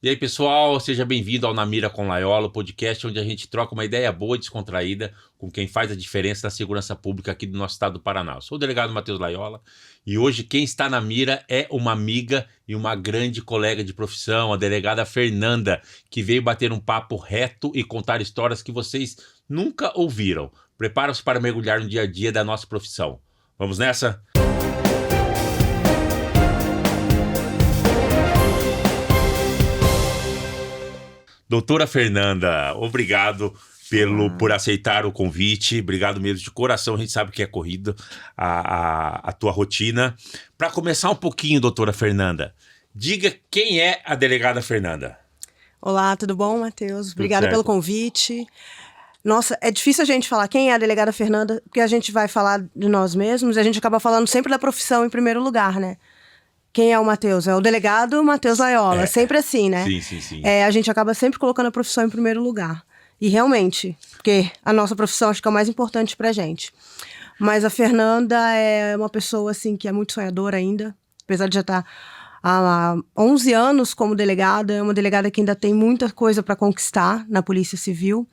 E aí, pessoal, seja bem-vindo ao Na Mira com Laiola, o podcast onde a gente troca uma ideia boa e descontraída com quem faz a diferença na segurança pública aqui do nosso estado do Paraná. Eu sou o delegado Matheus Laiola e hoje quem está na mira é uma amiga e uma grande colega de profissão, a delegada Fernanda, que veio bater um papo reto e contar histórias que vocês nunca ouviram. Prepara-se para mergulhar no dia a dia da nossa profissão. Vamos nessa? Doutora Fernanda, obrigado por aceitar o convite, obrigado mesmo de coração, a gente sabe que é corrido a tua rotina. Para começar um pouquinho, doutora Fernanda, diga quem é a delegada Fernanda. Olá, tudo bom, Matheus? Obrigada pelo convite. Nossa, é difícil a gente falar quem é a delegada Fernanda, porque a gente vai falar de nós mesmos e a gente acaba falando sempre da profissão em primeiro lugar, né? Quem é o Matheus? É o delegado Matheus Laiola, sempre assim, né? Sim. A gente acaba sempre colocando a profissão em primeiro lugar. E realmente, porque a nossa profissão acho que é o mais importante pra gente. Mas a Fernanda é uma pessoa, assim, que é muito sonhadora ainda, apesar de já estar há 11 anos como delegada, é uma delegada que ainda tem muita coisa para conquistar na Polícia Civil.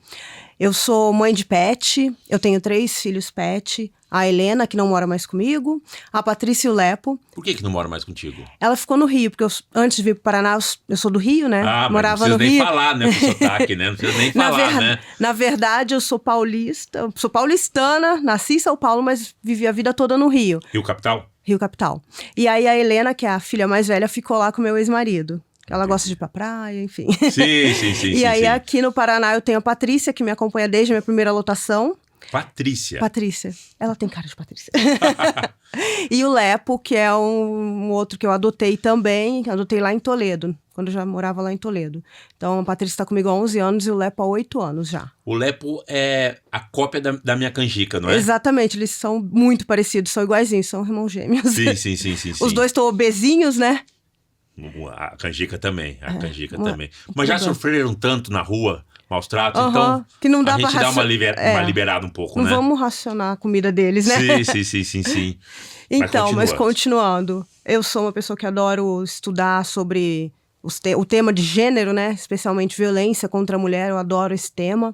Eu sou mãe de pet, eu tenho 3 filhos pet, a Helena, que não mora mais comigo, a Patrícia e o Lepo. Por que não mora mais contigo? Ela ficou no Rio, porque antes de vir pro Paraná, eu sou do Rio, né? Morava no Rio. Não precisa nem falar, né, pro sotaque, né? Não precisa nem falar, né? Na verdade, eu sou paulista, sou paulistana, nasci em São Paulo, mas vivi a vida toda no Rio. Rio Capital? Rio Capital. E aí a Helena, que é a filha mais velha, ficou lá com meu ex-marido. Ela gosta de ir pra praia, enfim. Sim. E aí aqui no Paraná eu tenho a Patrícia, que me acompanha desde a minha primeira lotação. Patrícia. Ela tem cara de Patrícia. E o Lepo, que é um outro que eu adotei também, adotei lá em Toledo, quando eu já morava lá em Toledo. Então a Patrícia tá comigo há 11 anos e o Lepo há 8 anos já. O Lepo é a cópia da minha canjica, não é? Exatamente, eles são muito parecidos, são iguaizinhos, são irmãos gêmeos. Sim. Os dois estão obesinhos, né? A canjica também, também. Mas já sofreram tanto na rua, maus tratos, então que não dá a gente dá uma liberada um pouco, não né? Não vamos racionar a comida deles, né? Sim. Então, mas continuando, eu sou uma pessoa que adoro estudar sobre o tema de gênero, né? Especialmente violência contra a mulher, eu adoro esse tema.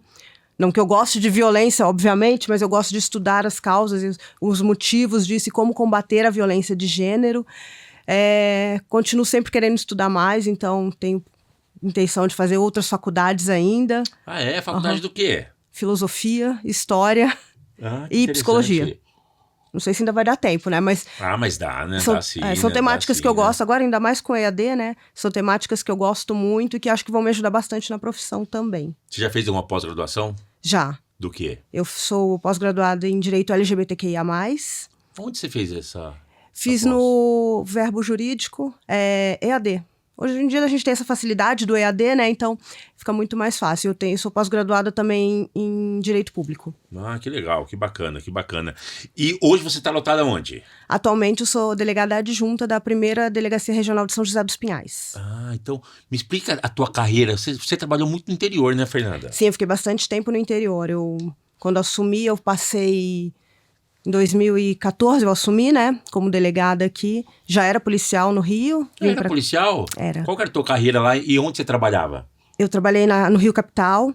Não que eu goste de violência, obviamente, mas eu gosto de estudar as causas e os motivos disso e como combater a violência de gênero. Continuo sempre querendo estudar mais, então tenho intenção de fazer outras faculdades ainda. Ah, é? Faculdade do quê? Filosofia, história e psicologia. Não sei se ainda vai dar tempo, né? Mas dá, né? São temáticas que eu gosto, agora ainda mais com EAD, né? São temáticas que eu gosto muito e que acho que vão me ajudar bastante na profissão também. Você já fez alguma pós-graduação? Já. Do quê? Eu sou pós-graduada em Direito LGBTQIA+. Onde você fez essa? Fiz no Verbo Jurídico, EAD. Hoje em dia a gente tem essa facilidade do EAD, né? Então fica muito mais fácil. Eu sou pós-graduada também em Direito Público. Ah, que legal, que bacana. E hoje você está lotada onde? Atualmente eu sou delegada adjunta da 1ª Delegacia Regional de São José dos Pinhais. Ah, então me explica a tua carreira. Você trabalhou muito no interior, né, Fernanda? Sim, eu fiquei bastante tempo no interior. Quando assumi, eu passei... Em 2014 eu assumi, né, como delegada aqui. Já era policial no Rio. Era policial? Era. Qual que era a tua carreira lá e onde você trabalhava? Eu trabalhei no Rio Capital.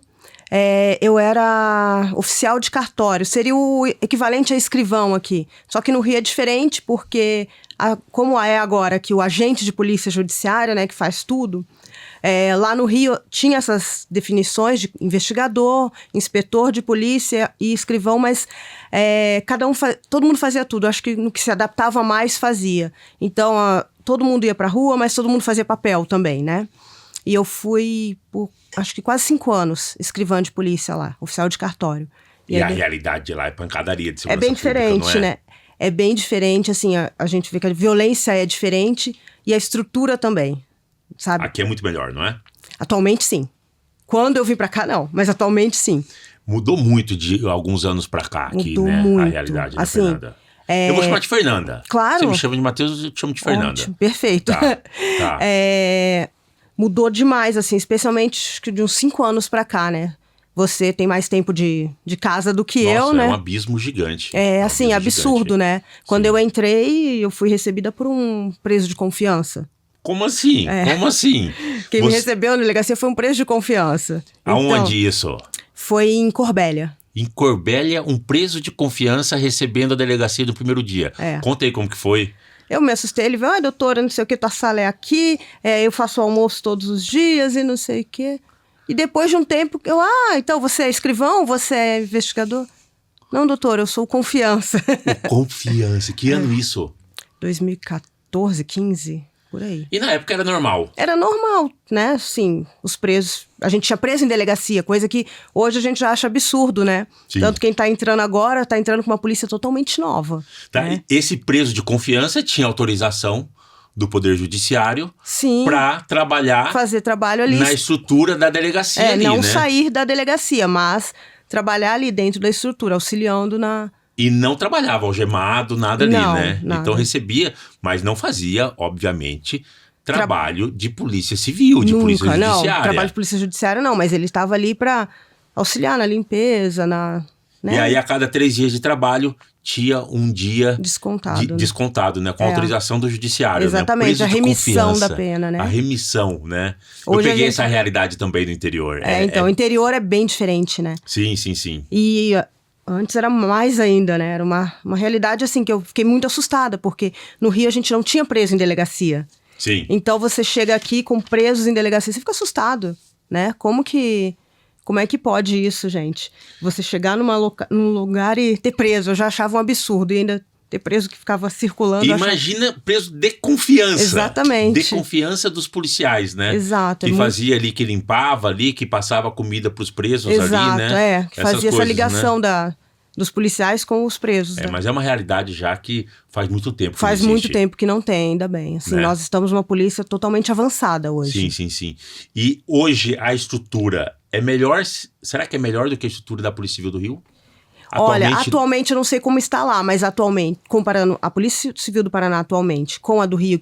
Eu era oficial de cartório. Seria o equivalente a escrivão aqui. Só que no Rio é diferente porque, como é agora que o agente de polícia judiciária, né, que faz tudo... lá no Rio tinha essas definições de investigador, inspetor de polícia e escrivão, mas todo mundo fazia tudo. Acho que no que se adaptava mais fazia. Então, todo mundo ia pra rua, mas todo mundo fazia papel também, né? E eu fui por, acho que quase 5 anos, escrivã de polícia lá, oficial de cartório. E a realidade de lá é pancadaria de segurança pública. É bem diferente, né? É bem diferente, assim, a gente vê que a violência é diferente e a estrutura também. Sabe? Aqui é muito melhor, não é? Atualmente, sim. Quando eu vim pra cá, não. Mas atualmente, sim. Mudou muito de alguns anos pra cá aqui, mudou né? Muito. A realidade da assim, Fernanda. Eu vou chamar de Fernanda. Claro. Você me chama de Matheus, eu te chamo de Fernanda. Ótimo, perfeito. Tá. Mudou demais, assim, especialmente de uns 5 anos pra cá, né? Você tem mais tempo de casa do que eu, né? É um abismo gigante. Absurdo, né? Quando eu entrei, eu fui recebida por um preso de confiança. Como assim? Como assim? Quem me recebeu na delegacia foi um preso de confiança. Aonde isso? Foi em Corbélia. Em Corbélia, um preso de confiança recebendo a delegacia do primeiro dia. Conta aí como que foi. Eu me assustei, ele veio, doutora, não sei o que, tua sala é aqui, eu faço almoço todos os dias e não sei o que. E depois de um tempo, então você é escrivão, você é investigador? Não, doutor, eu sou confiança. Confiança, que ano isso? 2014, 15, por aí. E na época era normal? Era normal, né? Sim, os presos... A gente tinha preso em delegacia, coisa que hoje a gente já acha absurdo, né? Sim. Tanto quem tá entrando agora, tá entrando com uma polícia totalmente nova. Tá, né? Esse preso de confiança tinha autorização do Poder Judiciário para trabalhar... Fazer trabalho ali. Na estrutura da delegacia ali, não né? sair da delegacia, mas trabalhar ali dentro da estrutura, auxiliando na... E não trabalhava algemado, nada ali, né? Nada. Então recebia, mas não fazia, obviamente, trabalho de polícia civil, de polícia judiciária. Não, trabalho de polícia judiciária não, mas ele estava ali para auxiliar na limpeza, né? E aí a cada 3 dias de trabalho tinha um dia descontado, né? Com autorização do judiciário. Exatamente, né? a remissão da pena, né? A remissão, né? Hoje eu peguei essa realidade também no interior. O interior é bem diferente, né? Sim, sim, sim. E antes era mais ainda, né? Era uma realidade assim que eu fiquei muito assustada, porque no Rio a gente não tinha preso em delegacia. Sim. Então você chega aqui com presos em delegacia, você fica assustado, né? Como é que pode isso, gente? Você chegar num lugar e ter preso, eu já achava um absurdo, e ainda ter preso que ficava circulando. Imagina preso de confiança. Exatamente. De confiança dos policiais, né? Exato. Que fazia ali, que limpava ali, que passava comida pros presos ali, né? Que fazia essa ligação, né? Dos policiais com os presos. Mas é uma realidade já que faz muito tempo que faz muito tempo que não tem, ainda bem. Assim, nós estamos numa polícia totalmente avançada hoje. Sim. E hoje a estrutura é melhor... Será que é melhor do que a estrutura da Polícia Civil do Rio? Atualmente eu não sei como está lá, mas atualmente, comparando a Polícia Civil do Paraná atualmente com a do Rio,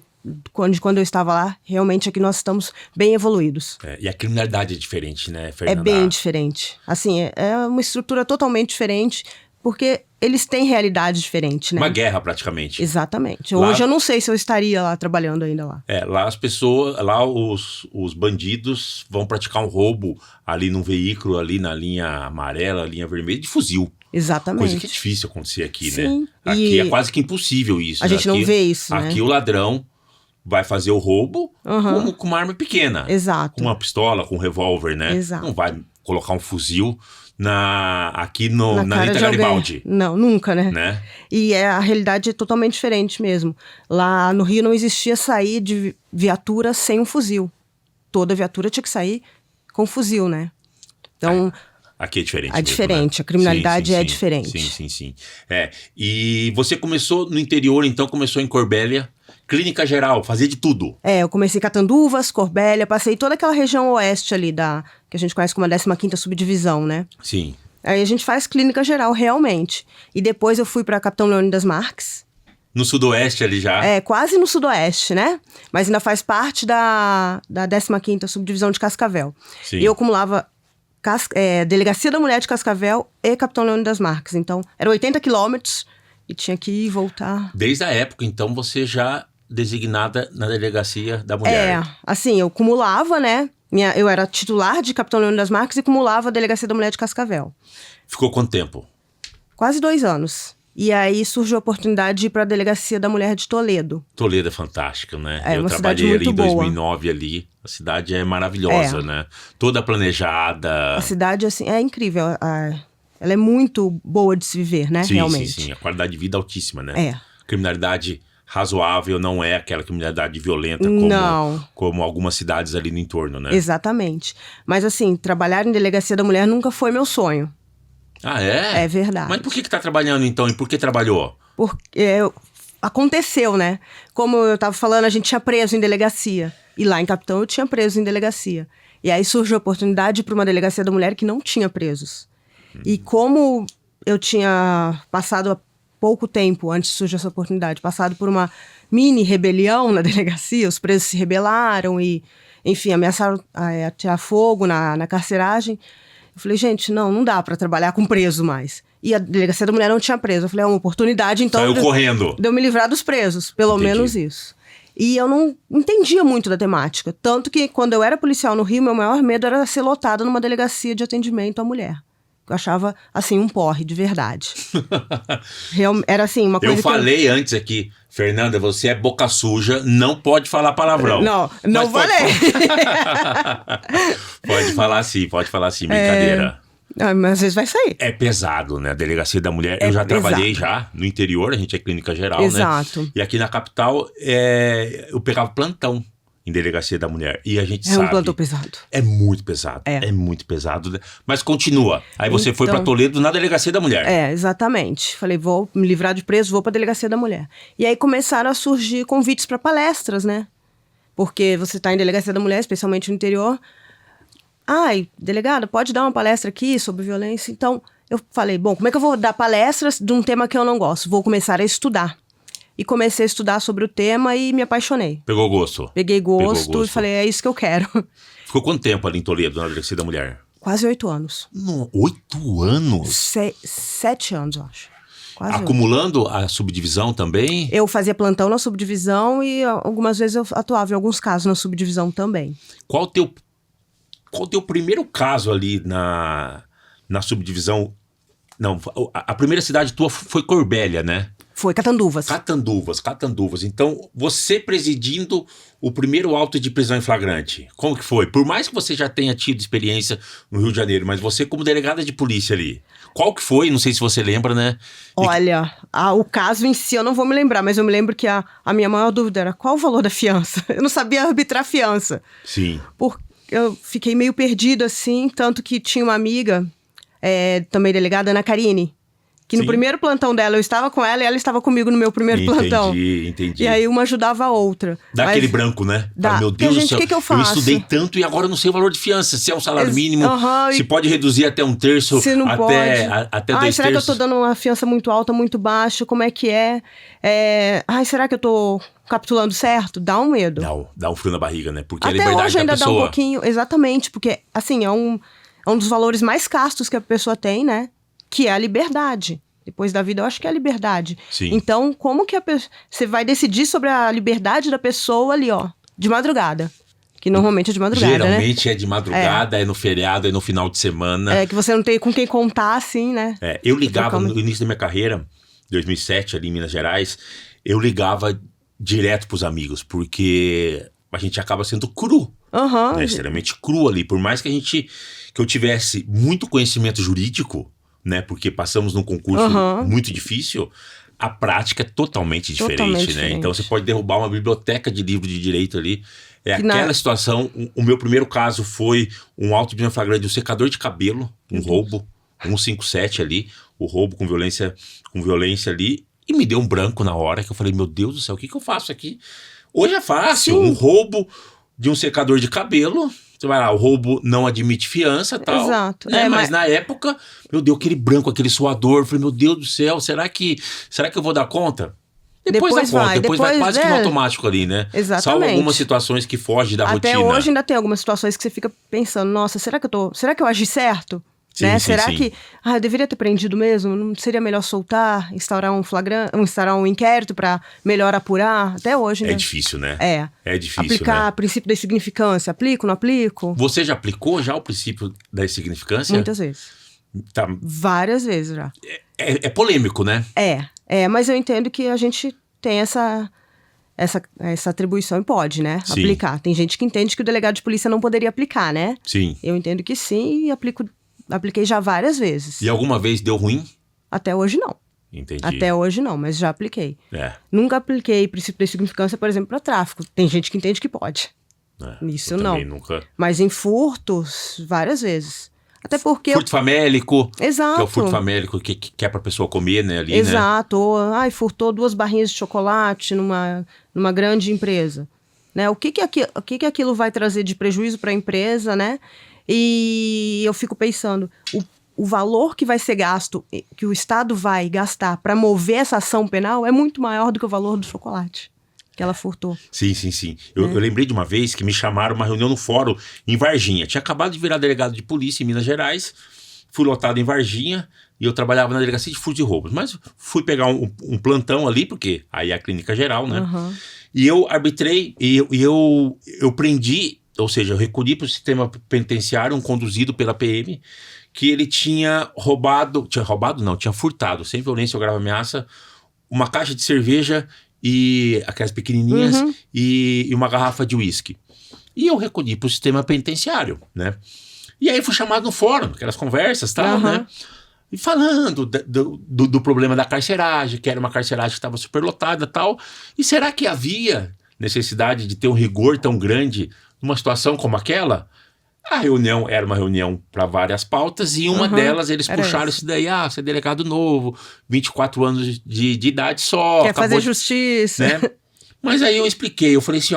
quando eu estava lá, realmente aqui nós estamos bem evoluídos. E a criminalidade é diferente, né, Fernanda? É bem diferente. Assim, é uma estrutura totalmente diferente, porque eles têm realidade diferente, né? Uma guerra, praticamente. Exatamente. Hoje eu não sei se eu estaria lá, trabalhando ainda lá. Lá as pessoas, os bandidos vão praticar um roubo ali num veículo, ali na linha amarela, linha vermelha, de fuzil. Exatamente. Coisa que é difícil acontecer aqui, Sim. né? Aqui é quase que impossível isso. A gente não vê isso, né? Aqui né? o ladrão vai fazer o roubo com uma arma pequena. Exato. Com uma pistola, com um revólver, né? Exato. Não vai colocar um fuzil aqui na Nita Garibaldi. Não, nunca, né? E a realidade é totalmente diferente mesmo. Lá no Rio não existia sair de viatura sem um fuzil. Toda viatura tinha que sair com fuzil, né? Então... Aqui é diferente. É diferente, né? A criminalidade é diferente. Sim. E você começou no interior, então começou em Corbélia, clínica geral, fazia de tudo. Eu comecei em Catanduvas, Corbélia, passei toda aquela região oeste ali, que a gente conhece como a 15ª subdivisão, né? Sim. Aí a gente faz clínica geral, realmente. E depois eu fui para Capitão Leônidas Marques. No sudoeste ali já? Quase no sudoeste, né? Mas ainda faz parte da 15ª subdivisão de Cascavel. Sim. E eu acumulava... Delegacia da Mulher de Cascavel e Capitão Leônidas Marques. Então, eram 80 quilômetros e tinha que ir e voltar. Desde a época, então, você já designada na Delegacia da Mulher. Assim, eu acumulava, né? Eu era titular de Capitão Leônidas Marques e acumulava a Delegacia da Mulher de Cascavel. Ficou quanto tempo? Quase 2 anos. E aí surgiu a oportunidade de ir para a Delegacia da Mulher de Toledo. Toledo é fantástica, né? Eu trabalhei ali em boa. 2009 ali. A cidade é maravilhosa, né? Toda planejada. A cidade, assim, é incrível. Ela é muito boa de se viver, né? Realmente. Sim. A qualidade de vida é altíssima, né? Criminalidade razoável, não é aquela criminalidade violenta como algumas cidades ali no entorno, né? Exatamente. Mas assim, trabalhar em Delegacia da Mulher nunca foi meu sonho. Ah, é? É verdade. Mas por que tá trabalhando então? E por que trabalhou? Porque aconteceu, né? Como eu tava falando, a gente tinha preso em delegacia. E lá em Capitão eu tinha preso em delegacia. E aí surgiu a oportunidade para uma Delegacia da Mulher que não tinha presos. E como eu tinha passado há pouco tempo, antes de surgir essa oportunidade, passado por uma mini rebelião na delegacia, os presos se rebelaram e, enfim, ameaçaram atirar fogo na carceragem. Eu falei, gente, não dá pra trabalhar com preso mais. E a Delegacia da Mulher não tinha preso. Eu falei, é uma oportunidade, então... Saiu correndo. De eu me livrar dos presos, pelo menos isso. E eu não entendia muito da temática. Tanto que quando eu era policial no Rio, meu maior medo era ser lotada numa delegacia de atendimento à mulher. Eu achava, assim, um porre, de verdade. Era assim, uma coisa eu falei antes aqui, Fernanda, você é boca suja, não pode falar palavrão. Não falei. Pode falar sim, brincadeira. Mas às vezes vai sair. É pesado, né? A Delegacia da Mulher. Eu já trabalhei no interior, a gente é clínica geral, Exato. né? E aqui na capital, eu pegava plantão em Delegacia da Mulher. E a gente sabe... É um plantão pesado. É muito pesado. É muito pesado. Mas continua. Aí você foi para Toledo na Delegacia da Mulher. Exatamente. Falei, vou me livrar de preso, vou para Delegacia da Mulher. E aí começaram a surgir convites para palestras, né? Porque você está em Delegacia da Mulher, especialmente no interior... Ai, delegado, pode dar uma palestra aqui sobre violência? Então, eu falei, bom, como é que eu vou dar palestras de um tema que eu não gosto? Vou começar a estudar. E comecei a estudar sobre o tema e me apaixonei. Pegou gosto? Peguei gosto e falei, é isso que eu quero. Ficou quanto tempo ali em Toledo, na Delegacia da Mulher? Quase 8 anos. 8 anos? 7 anos, eu acho. Quase acumulando 8. A subdivisão também? Eu fazia plantão na subdivisão e algumas vezes eu atuava em alguns casos na subdivisão também. Qual o teu primeiro caso ali na subdivisão? Não, a primeira cidade tua foi Corbélia, né? Foi, Catanduvas. Catanduvas. Então, você presidindo o primeiro auto de prisão em flagrante, como que foi? Por mais que você já tenha tido experiência no Rio de Janeiro, mas você como delegada de polícia ali, qual que foi? Não sei se você lembra, né? Olha, o caso em si eu não vou me lembrar, mas eu me lembro que a minha maior dúvida era qual o valor da fiança? Eu não sabia arbitrar fiança. Sim. Eu fiquei meio perdida, assim, tanto que tinha uma amiga, também delegada, Ana Karine, que no primeiro plantão dela eu estava com ela e ela estava comigo no meu primeiro plantão. Entendi. E aí uma ajudava a outra. Dá aquele branco, né? Meu Deus do céu, que eu faço? Eu estudei tanto e agora eu não sei o valor de fiança. Se é um salário mínimo, se pode reduzir até 1/3, se não até 2/3. Será que eu tô dando uma fiança muito alta, muito baixa? Como é que é? Será que eu tô capitulando certo? Dá um medo. Dá um frio na barriga, né? Porque até a liberdade hoje ainda da pessoa... dá um pouquinho, exatamente, porque assim, é um dos valores mais castos que a pessoa tem, né? Que é a liberdade. Depois da vida, eu acho que é a liberdade. Sim. Então, como que você vai decidir sobre a liberdade da pessoa ali, ó, de madrugada? Que normalmente é de madrugada, Geralmente é de madrugada, é no feriado, é no final de semana. É que você não tem com quem contar, assim, né? Eu ligava no início da minha carreira, 2007, ali em Minas Gerais, eu ligava direto pros amigos, porque a gente acaba sendo cru. Né? Extremamente cru ali. Por mais que eu tivesse muito conhecimento jurídico, né? Porque passamos num concurso muito difícil, a prática é totalmente diferente, né? Então você pode derrubar uma biblioteca de livro de direito ali. Aquela situação. O meu primeiro caso foi um auto de prisão flagrante de um secador de cabelo, um roubo, 157 ali, o roubo com violência ali, e me deu um branco na hora, que eu falei, meu Deus do céu, o que eu faço aqui? Hoje é fácil, um roubo de um secador de cabelo. Você vai lá, o roubo não admite fiança e tal. Exato. Né? Mas na época, meu Deus, aquele branco, aquele suador. Eu falei, meu Deus do céu, será que eu vou dar conta? Depois vai quase que no automático ali, né? Exatamente. Salvo algumas situações que fogem da rotina. Até hoje ainda tem algumas situações que você fica pensando, nossa, será que eu agi certo? Sim, né? sim, Será sim. que eu deveria ter prendido mesmo? Não seria melhor soltar, instaurar um inquérito para melhor apurar? Até hoje, né? É difícil, né? É difícil, aplicar né? princípio da insignificância. Aplico, não aplico? Você já aplicou o princípio da insignificância? Muitas vezes. Tá. Várias vezes já. É polêmico, né? Mas eu entendo que a gente tem essa atribuição e pode, né? Sim. Aplicar. Tem gente que entende que o delegado de polícia não poderia aplicar, né? Sim. Eu entendo que sim e apliquei já várias vezes. E alguma vez deu ruim? Até hoje não. Entendi. Até hoje não, mas já apliquei. Nunca apliquei princípio da insignificância, por exemplo, para tráfico. Tem gente que entende que pode. Isso não. Também nunca. Mas em furtos, várias vezes. Até porque... Furto famélico. Exato. Que é o furto famélico que é pra pessoa comer, né? Ali, Exato. Né? Furtou 2 barrinhas de chocolate numa grande empresa. Né? O que aquilo vai trazer de prejuízo para a empresa, né? E eu fico pensando, o valor que vai ser gasto, que o Estado vai gastar para mover essa ação penal é muito maior do que o valor do chocolate que ela furtou. Sim. Eu lembrei de uma vez que me chamaram uma reunião no fórum em Varginha. Tinha acabado de virar delegado de polícia em Minas Gerais, fui lotado em Varginha, e eu trabalhava na delegacia de furtos e roubos. Mas fui pegar um plantão ali, porque aí é a clínica geral, né? E eu arbitrei, e eu prendi, ou seja, eu recolhi para o sistema penitenciário um conduzido pela PM, que ele tinha tinha furtado, sem violência ou grave ameaça, uma caixa de cerveja e aquelas pequenininhas e uma garrafa de uísque. E eu recolhi para o sistema penitenciário, né? E aí fui chamado no fórum, aquelas conversas e tal, né? E falando do problema da carceragem, que era uma carceragem que estava superlotada e tal. E será que havia necessidade de ter um rigor tão grande numa situação como aquela? A reunião era uma reunião para várias pautas e uma delas eles puxaram isso daí. Você é delegado novo, 24 anos de idade só. Quer fazer justiça. Né? Mas aí eu expliquei, eu falei assim,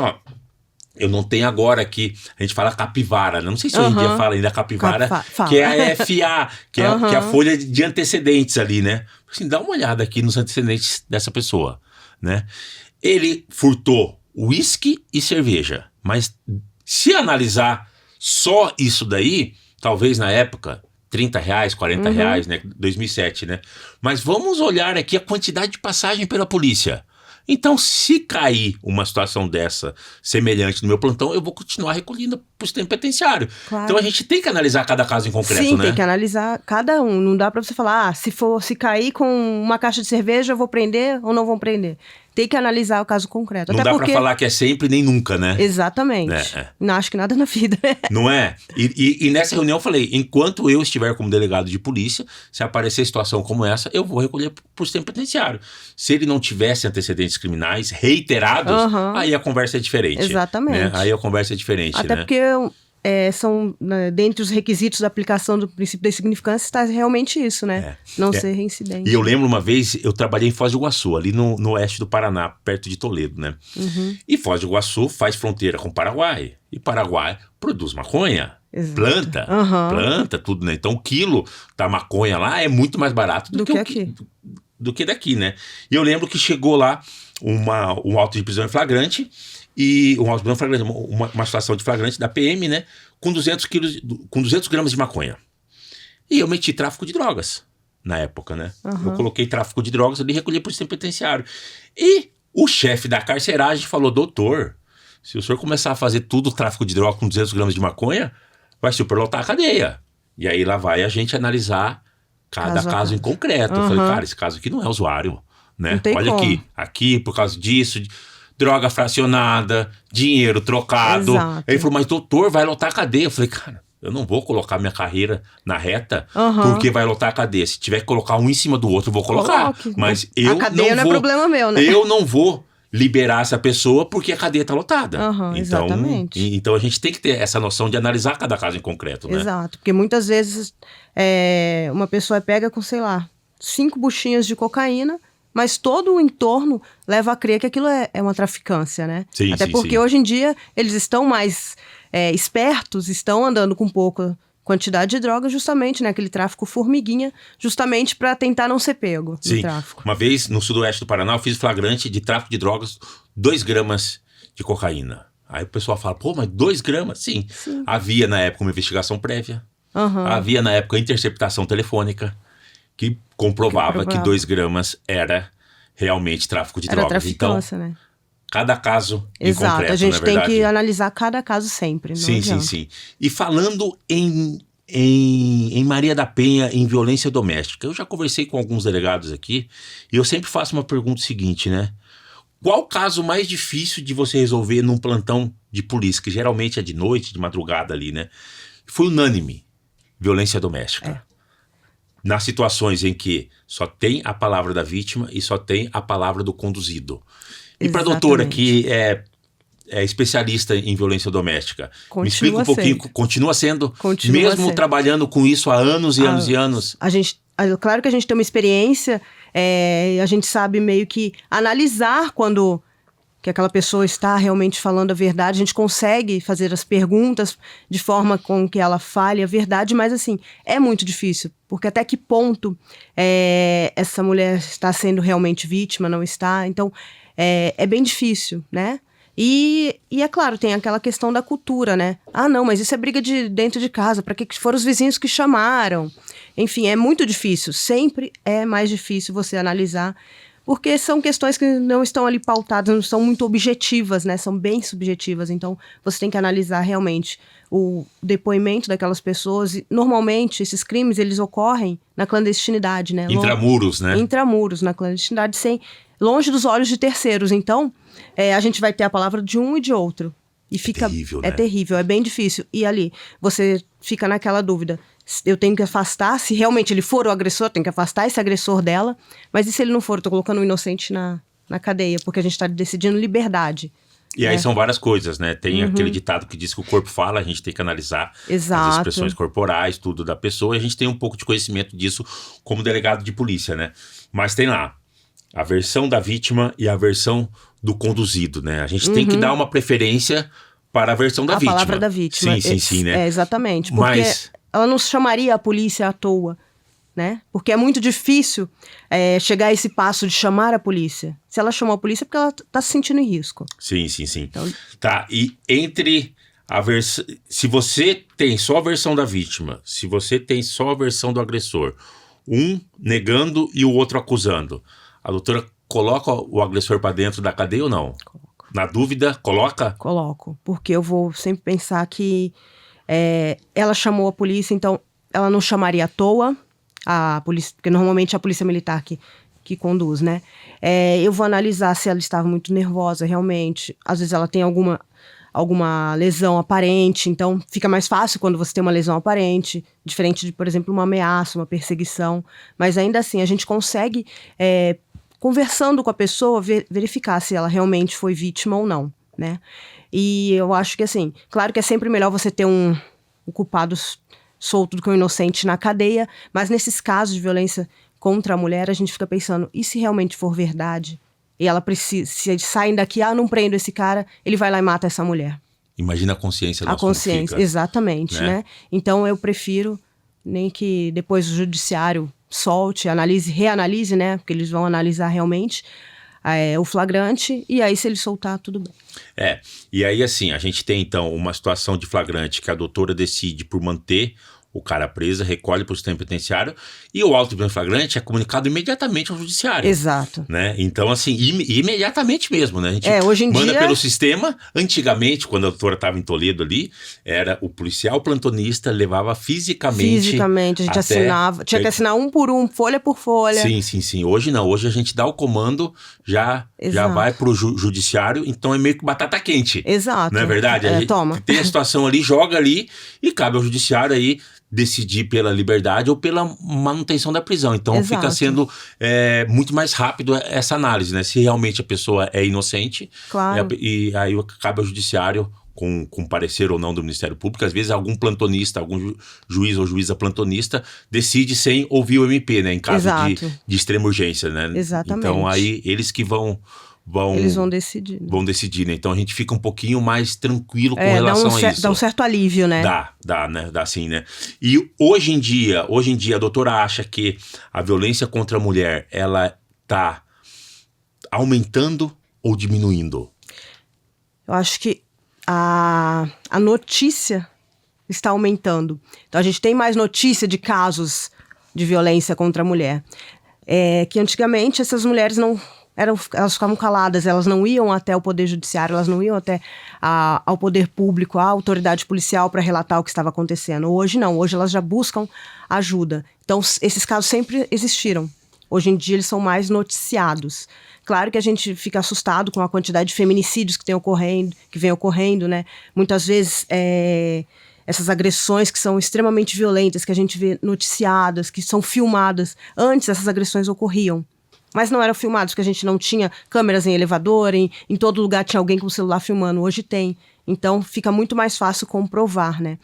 eu não tenho agora aqui, a gente fala capivara, não sei se hoje em dia fala ainda capivara, que é a FA, que é a folha de antecedentes ali, né? Assim, dá uma olhada aqui nos antecedentes dessa pessoa, né? Ele furtou uísque e cerveja, mas se analisar só isso daí, talvez na época, R$30, R$40, né? 2007, né? Mas vamos olhar aqui a quantidade de passagem pela polícia. Então, se cair uma situação dessa semelhante no meu plantão, eu vou continuar recolhendo para o sistema penitenciário. Claro. Então, a gente tem que analisar cada caso em concreto, né? Sim, tem que analisar cada um. Não dá para você falar, se cair com uma caixa de cerveja, eu vou prender ou não vou prender. Tem que analisar o caso concreto. Não dá pra falar que é sempre nem nunca, né? Exatamente. Não acho que nada na vida. Não é? E nessa reunião eu falei, enquanto eu estiver como delegado de polícia, se aparecer situação como essa, eu vou recolher pro sistema penitenciário. Se ele não tivesse antecedentes criminais reiterados, aí a conversa é diferente. Exatamente. Né? Aí a conversa é diferente, até porque são, dentre os requisitos da aplicação do princípio da insignificância, está realmente isso, né? Não ser reincidente. E eu lembro uma vez, eu trabalhei em Foz do Iguaçu, ali no oeste do Paraná, perto de Toledo, né? E Foz do Iguaçu faz fronteira com o Paraguai. E Paraguai produz maconha. Exato. Planta, tudo, né? Então o quilo da maconha lá é muito mais barato do que aqui. Do que daqui, né? E eu lembro que chegou lá um auto de prisão em flagrante, e uma situação de flagrante da PM, né, com 200 gramas de maconha. E eu meti tráfico de drogas na época, né? Eu coloquei tráfico de drogas ali e recolhi para o sistema penitenciário. E o chefe da carceragem falou, doutor, se o senhor começar a fazer tudo tráfico de droga com 200 gramas de maconha, vai superlotar a cadeia. E aí lá vai a gente analisar cada caso em concreto. Eu falei, cara, esse caso aqui não é usuário, né? Olha aqui por causa disso... droga fracionada, dinheiro trocado. Exato. Ele falou, mas doutor, vai lotar a cadeia. Eu falei, cara, eu não vou colocar minha carreira na reta porque vai lotar a cadeia. Se tiver que colocar um em cima do outro, eu vou colocar. Mas eu a cadeia não é problema meu, né? Eu não vou liberar essa pessoa porque a cadeia está lotada. Exatamente. Então a gente tem que ter essa noção de analisar cada caso em concreto, né? Exato, porque muitas vezes uma pessoa pega com, 5 buchinhas de cocaína, mas todo o entorno leva a crer que aquilo é uma traficância, né? Até porque hoje em dia eles estão mais espertos, estão andando com pouca quantidade de droga, justamente, né? Aquele tráfico formiguinha, justamente para tentar não ser pego no tráfico. Uma vez, no sudoeste do Paraná, eu fiz flagrante de tráfico de drogas, 2 gramas de cocaína. Aí o pessoal fala, pô, mas 2 gramas? Sim. Havia na época uma investigação prévia, havia na época interceptação telefônica, que comprovava que 2 gramas era realmente tráfico de drogas. Então, né? cada caso em concreto, a gente tem que analisar cada caso sempre. Sim. E falando em Maria da Penha, em violência doméstica, eu já conversei com alguns delegados aqui e eu sempre faço uma pergunta seguinte, né? Qual o caso mais difícil de você resolver num plantão de polícia, que geralmente é de noite, de madrugada ali, né? Foi unânime, violência doméstica. Nas situações em que só tem a palavra da vítima e só tem a palavra do conduzido. E para a doutora, que é especialista em violência doméstica, me explica um pouquinho, continua sendo, mesmo trabalhando com isso há anos e anos e anos? Claro que a gente tem uma experiência, a gente sabe meio que analisar quando que aquela pessoa está realmente falando a verdade, a gente consegue fazer as perguntas de forma com que ela fale a verdade, mas assim, é muito difícil, porque até que ponto essa mulher está sendo realmente vítima, não está? Então, é bem difícil, né? E é claro, tem aquela questão da cultura, né? Ah, não, mas isso é briga de dentro de casa, para que foram os vizinhos que chamaram? Enfim, é muito difícil. Sempre é mais difícil você analisar, porque são questões que não estão ali pautadas, não são muito objetivas, né? São bem subjetivas. Então, você tem que analisar realmente o depoimento daquelas pessoas. E, normalmente, esses crimes, eles ocorrem na clandestinidade, né? Intramuros, né? Intramuros, na clandestinidade, longe dos olhos de terceiros. Então, a gente vai ter a palavra de um e de outro. E fica, terrível, é né? terrível, é bem difícil. E ali, você fica naquela dúvida. Eu tenho que afastar, se realmente ele for o agressor, tem que afastar esse agressor dela. Mas e se ele não for? Eu tô colocando o inocente na cadeia, porque a gente tá decidindo liberdade. E aí são várias coisas, né? Tem aquele ditado que diz que o corpo fala, a gente tem que analisar as expressões corporais, tudo da pessoa, e a gente tem um pouco de conhecimento disso como delegado de polícia, né? Mas tem lá a versão da vítima e a versão do conduzido, né? A gente tem que dar uma preferência para a versão da vítima. A palavra da vítima. Sim, né? Exatamente. Porque ela não chamaria a polícia à toa, né? Porque é muito difícil chegar a esse passo de chamar a polícia. Se ela chamou a polícia é porque ela tá se sentindo em risco. Sim. Então... Tá, e entre a versão... Se você tem só a versão da vítima, se você tem só a versão do agressor, um negando e o outro acusando, a doutora coloca o agressor para dentro da cadeia ou não? Coloco. Na dúvida, coloca? Coloco, porque eu vou sempre pensar que ela chamou a polícia, então ela não chamaria à toa a polícia, porque normalmente é a polícia militar que conduz, né? Eu vou analisar se ela estava muito nervosa realmente, às vezes ela tem alguma lesão aparente, então fica mais fácil quando você tem uma lesão aparente, diferente de, por exemplo, uma ameaça, uma perseguição, mas ainda assim a gente consegue, conversando com a pessoa, verificar se ela realmente foi vítima ou não, né? E eu acho que, assim, claro que é sempre melhor você ter um culpado solto do que um inocente na cadeia, mas nesses casos de violência contra a mulher, a gente fica pensando, e se realmente for verdade? E ela precisa, se eles saem daqui, não prendo esse cara, ele vai lá e mata essa mulher. Imagina a consciência A consciência, exatamente, né? Então eu prefiro nem que depois o judiciário solte, reanalise, né? Porque eles vão analisar realmente o flagrante, e aí se ele soltar, tudo bem. E aí assim, a gente tem então uma situação de flagrante que a doutora decide por manter o cara preso, recolhe para o sistema penitenciário, e o auto de flagrante é comunicado imediatamente ao judiciário. Exato. Né? Então, assim, imediatamente mesmo, né? A gente hoje em manda dia... pelo sistema. Antigamente, quando a doutora estava em Toledo ali, era o policial plantonista, levava fisicamente, a gente assinava, tinha que assinar um por um, folha por folha. Sim. Hoje não, hoje a gente dá o comando, já vai pro judiciário, então é meio que batata quente. Exato. Não é verdade? A gente toma. Tem a situação ali, joga ali, e cabe ao judiciário aí decidir pela liberdade ou pela manutenção da prisão. Então fica sendo muito mais rápido essa análise, né? Se realmente a pessoa é inocente, claro. E aí cabe ao judiciário, com parecer ou não do Ministério Público, às vezes algum plantonista, algum juiz ou juíza plantonista decide sem ouvir o MP, né? Em caso de extrema urgência, né? Exatamente. Então aí eles que eles vão decidir. Vão decidir, né? Então a gente fica um pouquinho mais tranquilo com relação a isso. Dá um certo alívio, né? Dá, né? Dá sim, né? E hoje em dia, a doutora acha que a violência contra a mulher, ela tá aumentando ou diminuindo? Eu acho que a notícia está aumentando. Então a gente tem mais notícia de casos de violência contra a mulher. Que antigamente essas mulheres elas ficavam caladas, elas não iam até o Poder Judiciário, elas não iam até ao Poder Público, à autoridade policial para relatar o que estava acontecendo. Hoje não, hoje elas já buscam ajuda. Então esses casos sempre existiram. Hoje em dia eles são mais noticiados. Claro que a gente fica assustado com a quantidade de feminicídios que vem ocorrendo, né? Muitas vezes essas agressões que são extremamente violentas, que a gente vê noticiadas, que são filmadas. Antes essas agressões ocorriam, mas não eram filmadas, porque a gente não tinha câmeras em elevador, em todo lugar tinha alguém com o celular filmando. Hoje tem. Então fica muito mais fácil comprovar, né?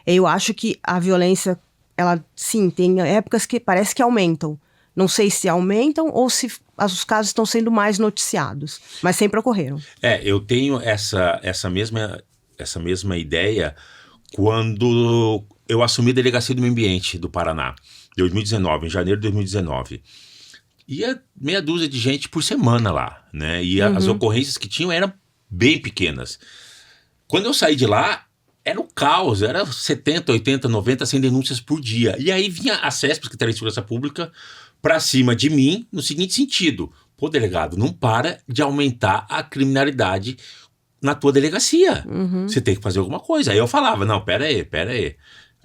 Eu acho que a violência, ela, sim, tem épocas que parece que aumentam. Não sei se aumentam ou se os casos estão sendo mais noticiados, mas sempre ocorreram. Eu tenho essa mesma ideia quando eu assumi a Delegacia do Meio Ambiente do Paraná, em 2019, em janeiro de 2019. Ia meia dúzia de gente por semana lá, né? E as ocorrências que tinham eram bem pequenas. Quando eu saí de lá, era o caos, era 70, 80, 90, 100 denúncias por dia. E aí vinha a CESP, Secretaria de Segurança Pública, pra cima de mim, no seguinte sentido: pô, delegado, não para de aumentar a criminalidade na tua delegacia. Você tem que fazer alguma coisa. Aí eu falava, não, pera aí.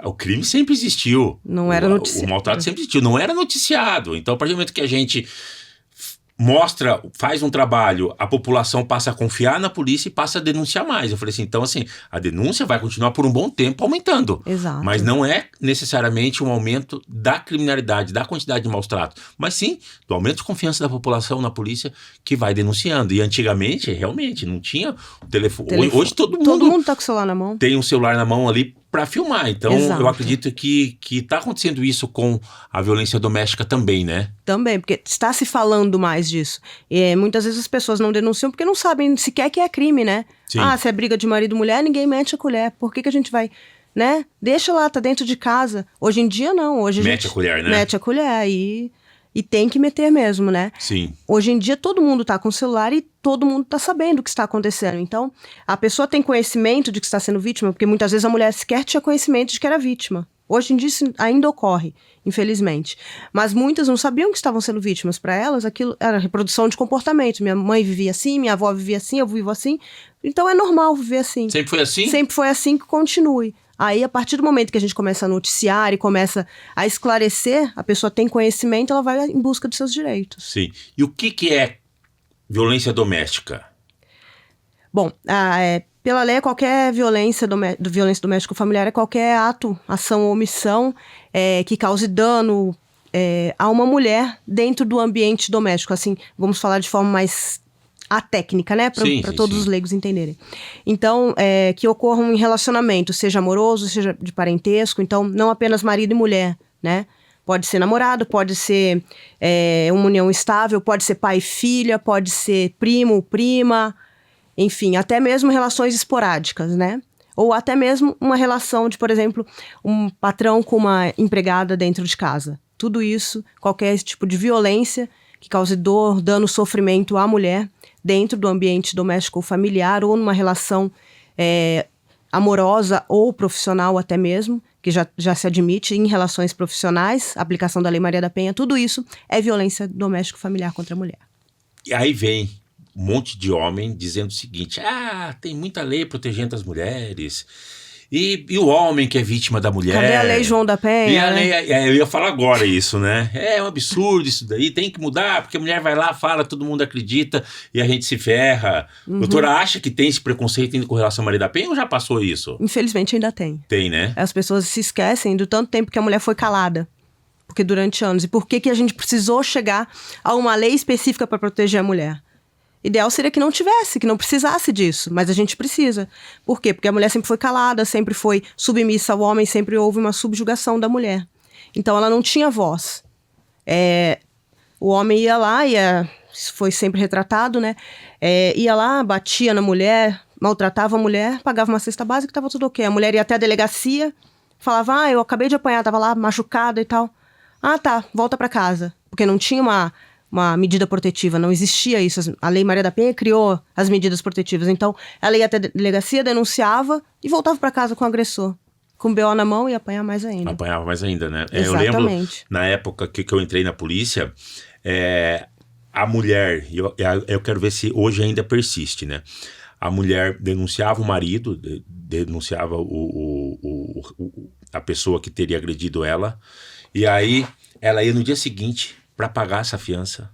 O crime sempre existiu. Não era noticiado. O maltrato sempre existiu, não era noticiado. Então, a partir do momento que a gente faz um trabalho, a população passa a confiar na polícia e passa a denunciar mais. Eu falei assim, então assim, a denúncia vai continuar por um bom tempo aumentando. Exato. Mas não é necessariamente um aumento da criminalidade, da quantidade de maus tratos, mas sim do aumento de confiança da população na polícia que vai denunciando. E antigamente, realmente, não tinha o telefone. Hoje todo mundo tá com o celular na mão. Tem um celular na mão ali para filmar. Então, Exato. Eu acredito que tá acontecendo isso com a violência doméstica também, né? Também, porque está se falando mais disso. E muitas vezes as pessoas não denunciam porque não sabem sequer que é crime, né? Sim. Se é briga de marido e mulher, ninguém mete a colher. Por que a gente vai, né? Deixa lá, tá dentro de casa. Hoje em dia, não. Hoje Mete a colher, né? Mete a colher e tem que meter mesmo, né? Sim. Hoje em dia, todo mundo tá com o celular e todo mundo tá sabendo o que está acontecendo. Então, a pessoa tem conhecimento de que está sendo vítima, porque muitas vezes a mulher sequer tinha conhecimento de que era vítima. Hoje em dia, isso ainda ocorre, infelizmente. Mas muitas não sabiam que estavam sendo vítimas. Para elas, aquilo era reprodução de comportamento. Minha mãe vivia assim, minha avó vivia assim, eu vivo assim. Então, é normal viver assim. Sempre foi assim? Sempre foi assim, que continue. Aí, a partir do momento que a gente começa a noticiar e começa a esclarecer, a pessoa tem conhecimento, ela vai em busca dos seus direitos. Sim. E o que é violência doméstica? Bom, pela lei, qualquer violência doméstica ou familiar é qualquer ato, ação ou omissão que cause dano a uma mulher dentro do ambiente doméstico. Assim, vamos falar de forma mais a técnica, né? Para todos os leigos entenderem. Então, que ocorram em relacionamento, seja amoroso, seja de parentesco. Então, não apenas marido e mulher, né? Pode ser namorado, pode ser uma união estável, pode ser pai e filha, pode ser primo, prima, enfim, até mesmo relações esporádicas, né? Ou até mesmo uma relação de, por exemplo, um patrão com uma empregada dentro de casa. Tudo isso, qualquer tipo de violência que cause dor, dano, sofrimento à mulher dentro do ambiente doméstico ou familiar ou numa relação amorosa ou profissional até mesmo, que já se admite em relações profissionais, aplicação da Lei Maria da Penha, tudo isso é violência doméstico-familiar contra a mulher. E aí vem um monte de homem dizendo o seguinte: tem muita lei protegendo as mulheres. E o homem que é vítima da mulher... Cadê a Lei João da Penha? E a lei, eu ia falar agora isso, né? É um absurdo isso daí, tem que mudar, porque a mulher vai lá, fala, todo mundo acredita e a gente se ferra. Doutora, acha que tem esse preconceito ainda com relação à Maria da Penha ou já passou isso? Infelizmente ainda tem. Tem, né? As pessoas se esquecem do tanto tempo que a mulher foi calada. Porque durante anos. E por que a gente precisou chegar a uma lei específica para proteger a mulher? Ideal seria que não tivesse, que não precisasse disso, mas a gente precisa. Por quê? Porque a mulher sempre foi calada, sempre foi submissa ao homem, sempre houve uma subjugação da mulher. Então ela não tinha voz. O homem ia lá, isso foi sempre retratado, né? Ia lá, batia na mulher, maltratava a mulher, pagava uma cesta básica e estava tudo ok. A mulher ia até a delegacia, falava, eu acabei de apanhar, estava lá machucada e tal. Tá, volta para casa. Porque não tinha uma medida protetiva, não existia isso. A Lei Maria da Penha criou as medidas protetivas. Então, ela ia até a delegacia, denunciava e voltava para casa com o agressor. Com BO na mão e apanhar mais ainda. Apanhava mais ainda, né? Exatamente. Eu lembro, na época que eu entrei na polícia, a mulher, eu quero ver se hoje ainda persiste, né? A mulher denunciava o marido, denunciava a pessoa que teria agredido ela, e aí ela ia no dia seguinte para pagar essa fiança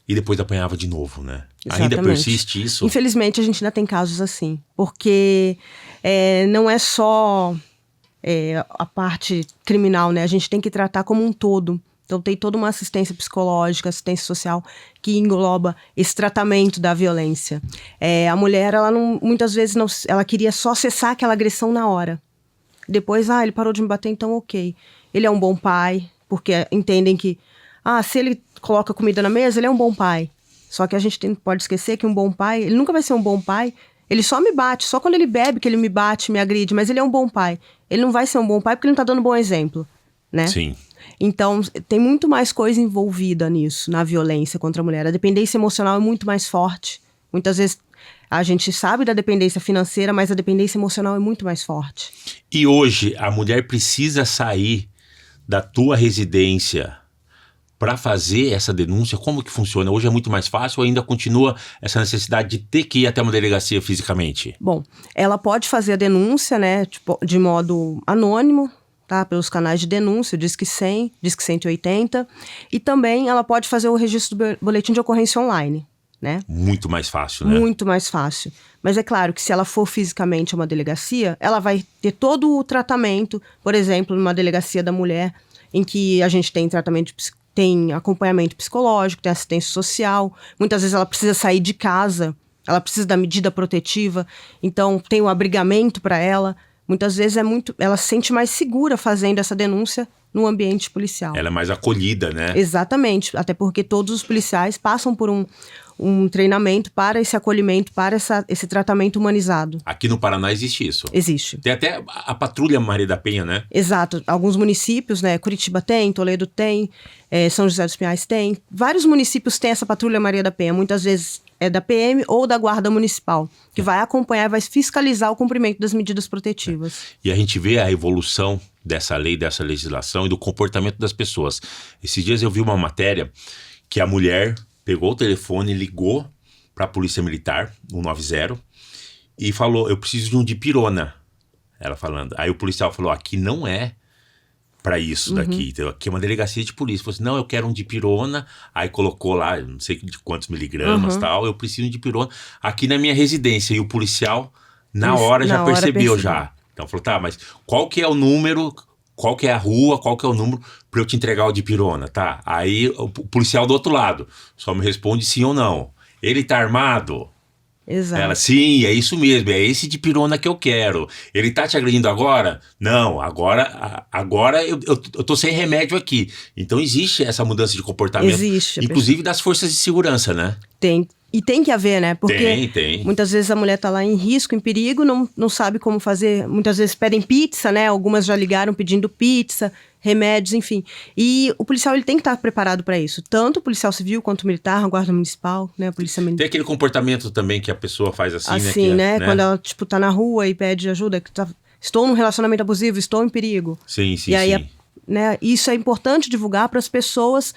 e depois apanhava de novo, né? Exatamente. Ainda persiste isso? Infelizmente, a gente ainda tem casos assim, porque não é só a parte criminal, né? A gente tem que tratar como um todo. Então, tem toda uma assistência psicológica, assistência social, que engloba esse tratamento da violência. A mulher, ela muitas vezes, ela queria só cessar aquela agressão na hora. Depois, ele parou de me bater, então ok. Ele é um bom pai, porque entendem que se ele coloca comida na mesa, ele é um bom pai. Só que a gente pode esquecer que um bom pai, ele nunca vai ser um bom pai. Ele só me bate, só quando ele bebe que ele me bate, me agride, mas ele é um bom pai. Ele não vai ser um bom pai porque ele não tá dando um bom exemplo, né? Sim. Então, tem muito mais coisa envolvida nisso, na violência contra a mulher. A dependência emocional é muito mais forte. Muitas vezes A gente sabe da dependência financeira, mas a dependência emocional é muito mais forte. E hoje a mulher precisa sair da tua residência para fazer essa denúncia? Como que funciona? Hoje é muito mais fácil ou ainda continua essa necessidade de ter que ir até uma delegacia fisicamente? Bom, ela pode fazer a denúncia, né, tipo, de modo anônimo, tá? Pelos canais de denúncia, o Disque 100, Disque 180, e também ela pode fazer o registro do boletim de ocorrência online, né? Muito mais fácil, né? Muito mais fácil. Mas é claro que se ela for fisicamente a uma delegacia, ela vai ter todo o tratamento, por exemplo, numa delegacia da mulher, em que a gente tem tratamento, tem acompanhamento psicológico, tem assistência social, muitas vezes ela precisa sair de casa, ela precisa da medida protetiva, então tem o abrigamento para ela. Muitas vezes ela se sente mais segura fazendo essa denúncia no ambiente policial. Ela é mais acolhida, né? Exatamente, até porque todos os policiais passam por um treinamento para esse acolhimento, para esse tratamento humanizado. Aqui no Paraná existe isso. Existe. Tem até a Patrulha Maria da Penha, né? Exato. Alguns municípios, né? Curitiba tem, Toledo tem, São José dos Pinhais tem. Vários municípios têm essa Patrulha Maria da Penha. Muitas vezes é da PM ou da Guarda Municipal, que vai acompanhar, vai fiscalizar o cumprimento das medidas protetivas. E a gente vê a evolução dessa lei, dessa legislação e do comportamento das pessoas. Esses dias eu vi uma matéria que a mulher pegou o telefone, ligou para a Polícia Militar, 190, e falou, eu preciso de um dipirona. Ela falando. Aí o policial falou, aqui não é para isso daqui. Então, aqui é uma delegacia de polícia. Falou assim, não, eu quero um dipirona. Aí colocou lá, não sei de quantos miligramas e tal, eu preciso de um dipirona aqui na minha residência. E o policial, na hora, já percebeu já. Então falou, tá, mas qual que é o número, qual que é a rua, qual que é o número para eu te entregar o dipirona, tá? Aí o policial do outro lado só me responde sim ou não. Ele tá armado? Exato. Ela, sim, é isso mesmo, é esse dipirona que eu quero. Ele tá te agredindo agora? Não, agora eu tô sem remédio aqui. Então existe essa mudança de comportamento. Existe. Inclusive das forças de segurança, né? Tem. E tem que haver, né? Porque tem. Muitas vezes a mulher tá lá em risco, em perigo, não sabe como fazer. Muitas vezes pedem pizza, né? Algumas já ligaram pedindo pizza, remédios, enfim. E o policial, ele tem que estar preparado para isso. Tanto o policial civil quanto o militar, a guarda municipal, né? A polícia militar. Tem aquele comportamento também que a pessoa faz assim, né? Assim, né? Quando ela, tipo, tá na rua e pede ajuda, estou num relacionamento abusivo, estou em perigo. Sim, e aí, né? Isso é importante divulgar para as pessoas.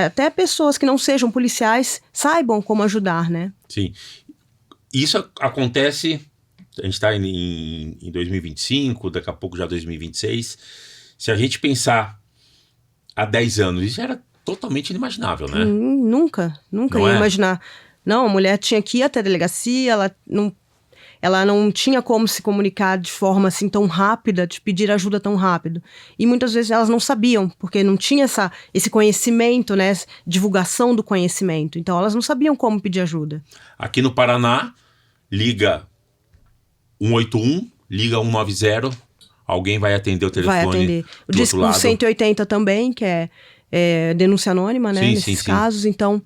Até pessoas que não sejam policiais saibam como ajudar, né? Sim. Isso acontece, a gente está em 2025, daqui a pouco já 2026. Se a gente pensar há 10 anos, isso era totalmente inimaginável, né? Nunca ia imaginar. Não, a mulher tinha que ir até a delegacia, ela não tinha como se comunicar de forma assim tão rápida, de pedir ajuda tão rápido. E muitas vezes elas não sabiam, porque não tinha esse conhecimento, né? Divulgação do conhecimento. Então elas não sabiam como pedir ajuda. Aqui no Paraná, liga 181, liga 190, alguém vai atender o telefone. Vai atender. O Disque 180 também, que é denúncia anônima, né? Nesses casos. Então,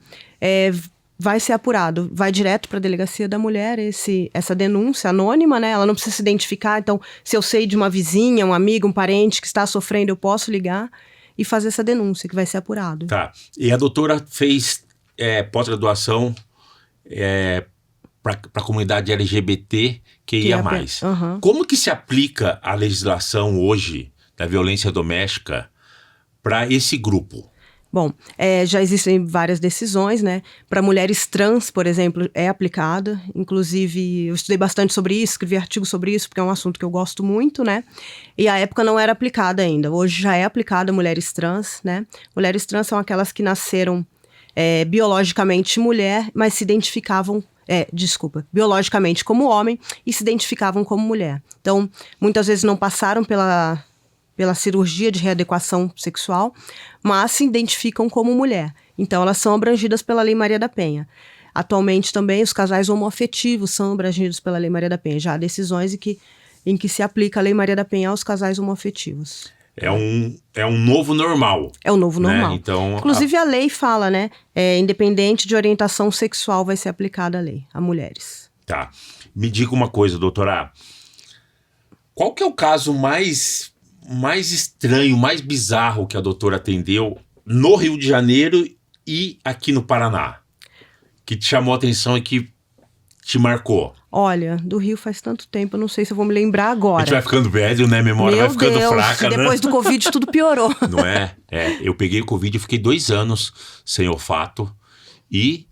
vai ser apurado, vai direto para a delegacia da mulher essa denúncia anônima, né? Ela não precisa se identificar, então se eu sei de uma vizinha, um amigo, um parente que está sofrendo, eu posso ligar e fazer essa denúncia, que vai ser apurado. Tá, e a doutora fez pós-graduação para a comunidade LGBT que ia mais. Como que se aplica a legislação hoje da violência doméstica para esse grupo? Bom, já existem várias decisões, né? Para mulheres trans, por exemplo, é aplicada. Inclusive, eu estudei bastante sobre isso, escrevi artigos sobre isso, porque é um assunto que eu gosto muito, né? E à época não era aplicada ainda. Hoje já é aplicada a mulheres trans, né? Mulheres trans são aquelas que nasceram biologicamente mulher, mas se identificavam biologicamente como homem e se identificavam como mulher. Então, muitas vezes não passaram pela cirurgia de readequação sexual, mas se identificam como mulher. Então, elas são abrangidas pela Lei Maria da Penha. Atualmente, também, os casais homoafetivos são abrangidos pela Lei Maria da Penha. Já há decisões em que se aplica a Lei Maria da Penha aos casais homoafetivos. É um novo normal. É o novo normal. Né? Então, inclusive, a lei fala, né? Independente de orientação sexual, vai ser aplicada a lei a mulheres. Tá. Me diga uma coisa, doutora. Qual que é o caso mais estranho, mais bizarro que a doutora atendeu no Rio de Janeiro e aqui no Paraná? Que te chamou a atenção e que te marcou? Olha, do Rio faz tanto tempo, eu não sei se eu vou me lembrar A agora. gente vai ficando velho, né? A memória vai ficando fraca, né? Depois do Covid tudo piorou. Não é? Eu peguei o Covid e fiquei 2 anos sem olfato. E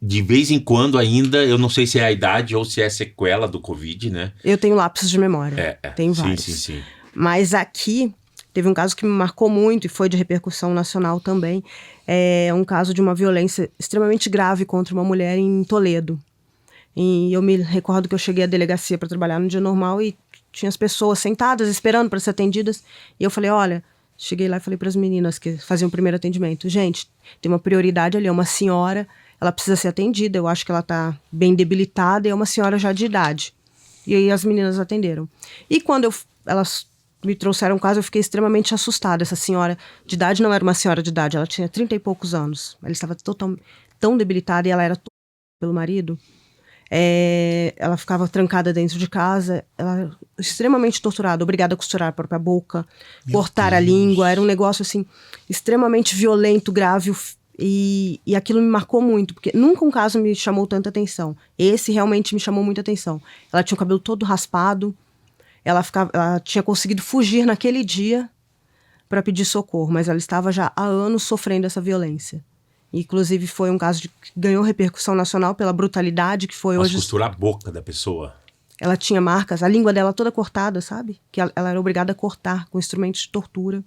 de vez em quando ainda, eu não sei se é a idade ou se é sequela do Covid, né? Eu tenho lapsos de memória. Tenho vários. Sim. Mas aqui, teve um caso que me marcou muito e foi de repercussão nacional também. É um caso de uma violência extremamente grave contra uma mulher em Toledo. E eu me recordo que eu cheguei à delegacia para trabalhar no dia normal e tinha as pessoas sentadas esperando para ser atendidas. E eu falei, olha, cheguei lá e falei para as meninas que faziam o primeiro atendimento, gente, tem uma prioridade ali, é uma senhora, ela precisa ser atendida, eu acho que ela está bem debilitada e é uma senhora já de idade. E aí as meninas atenderam. E quando elas me trouxeram um caso, eu fiquei extremamente assustada. Essa senhora de idade não era uma senhora de idade, ela tinha 30 e poucos anos. Ela estava tão debilitada e ela era pelo marido. Ela ficava trancada dentro de casa, ela extremamente torturada, obrigada a costurar a própria boca, cortar a língua, era um negócio assim, extremamente violento, grave, e aquilo me marcou muito, porque nunca um caso me chamou tanta atenção. Esse realmente me chamou muita atenção. Ela tinha o cabelo todo raspado, ela tinha conseguido fugir naquele dia para pedir socorro, mas ela estava já há anos sofrendo essa violência. Inclusive foi um caso que ganhou repercussão nacional pela brutalidade que foi hoje. Costurar a boca da pessoa. Ela tinha marcas, a língua dela toda cortada, sabe? Que ela era obrigada a cortar com instrumentos de tortura.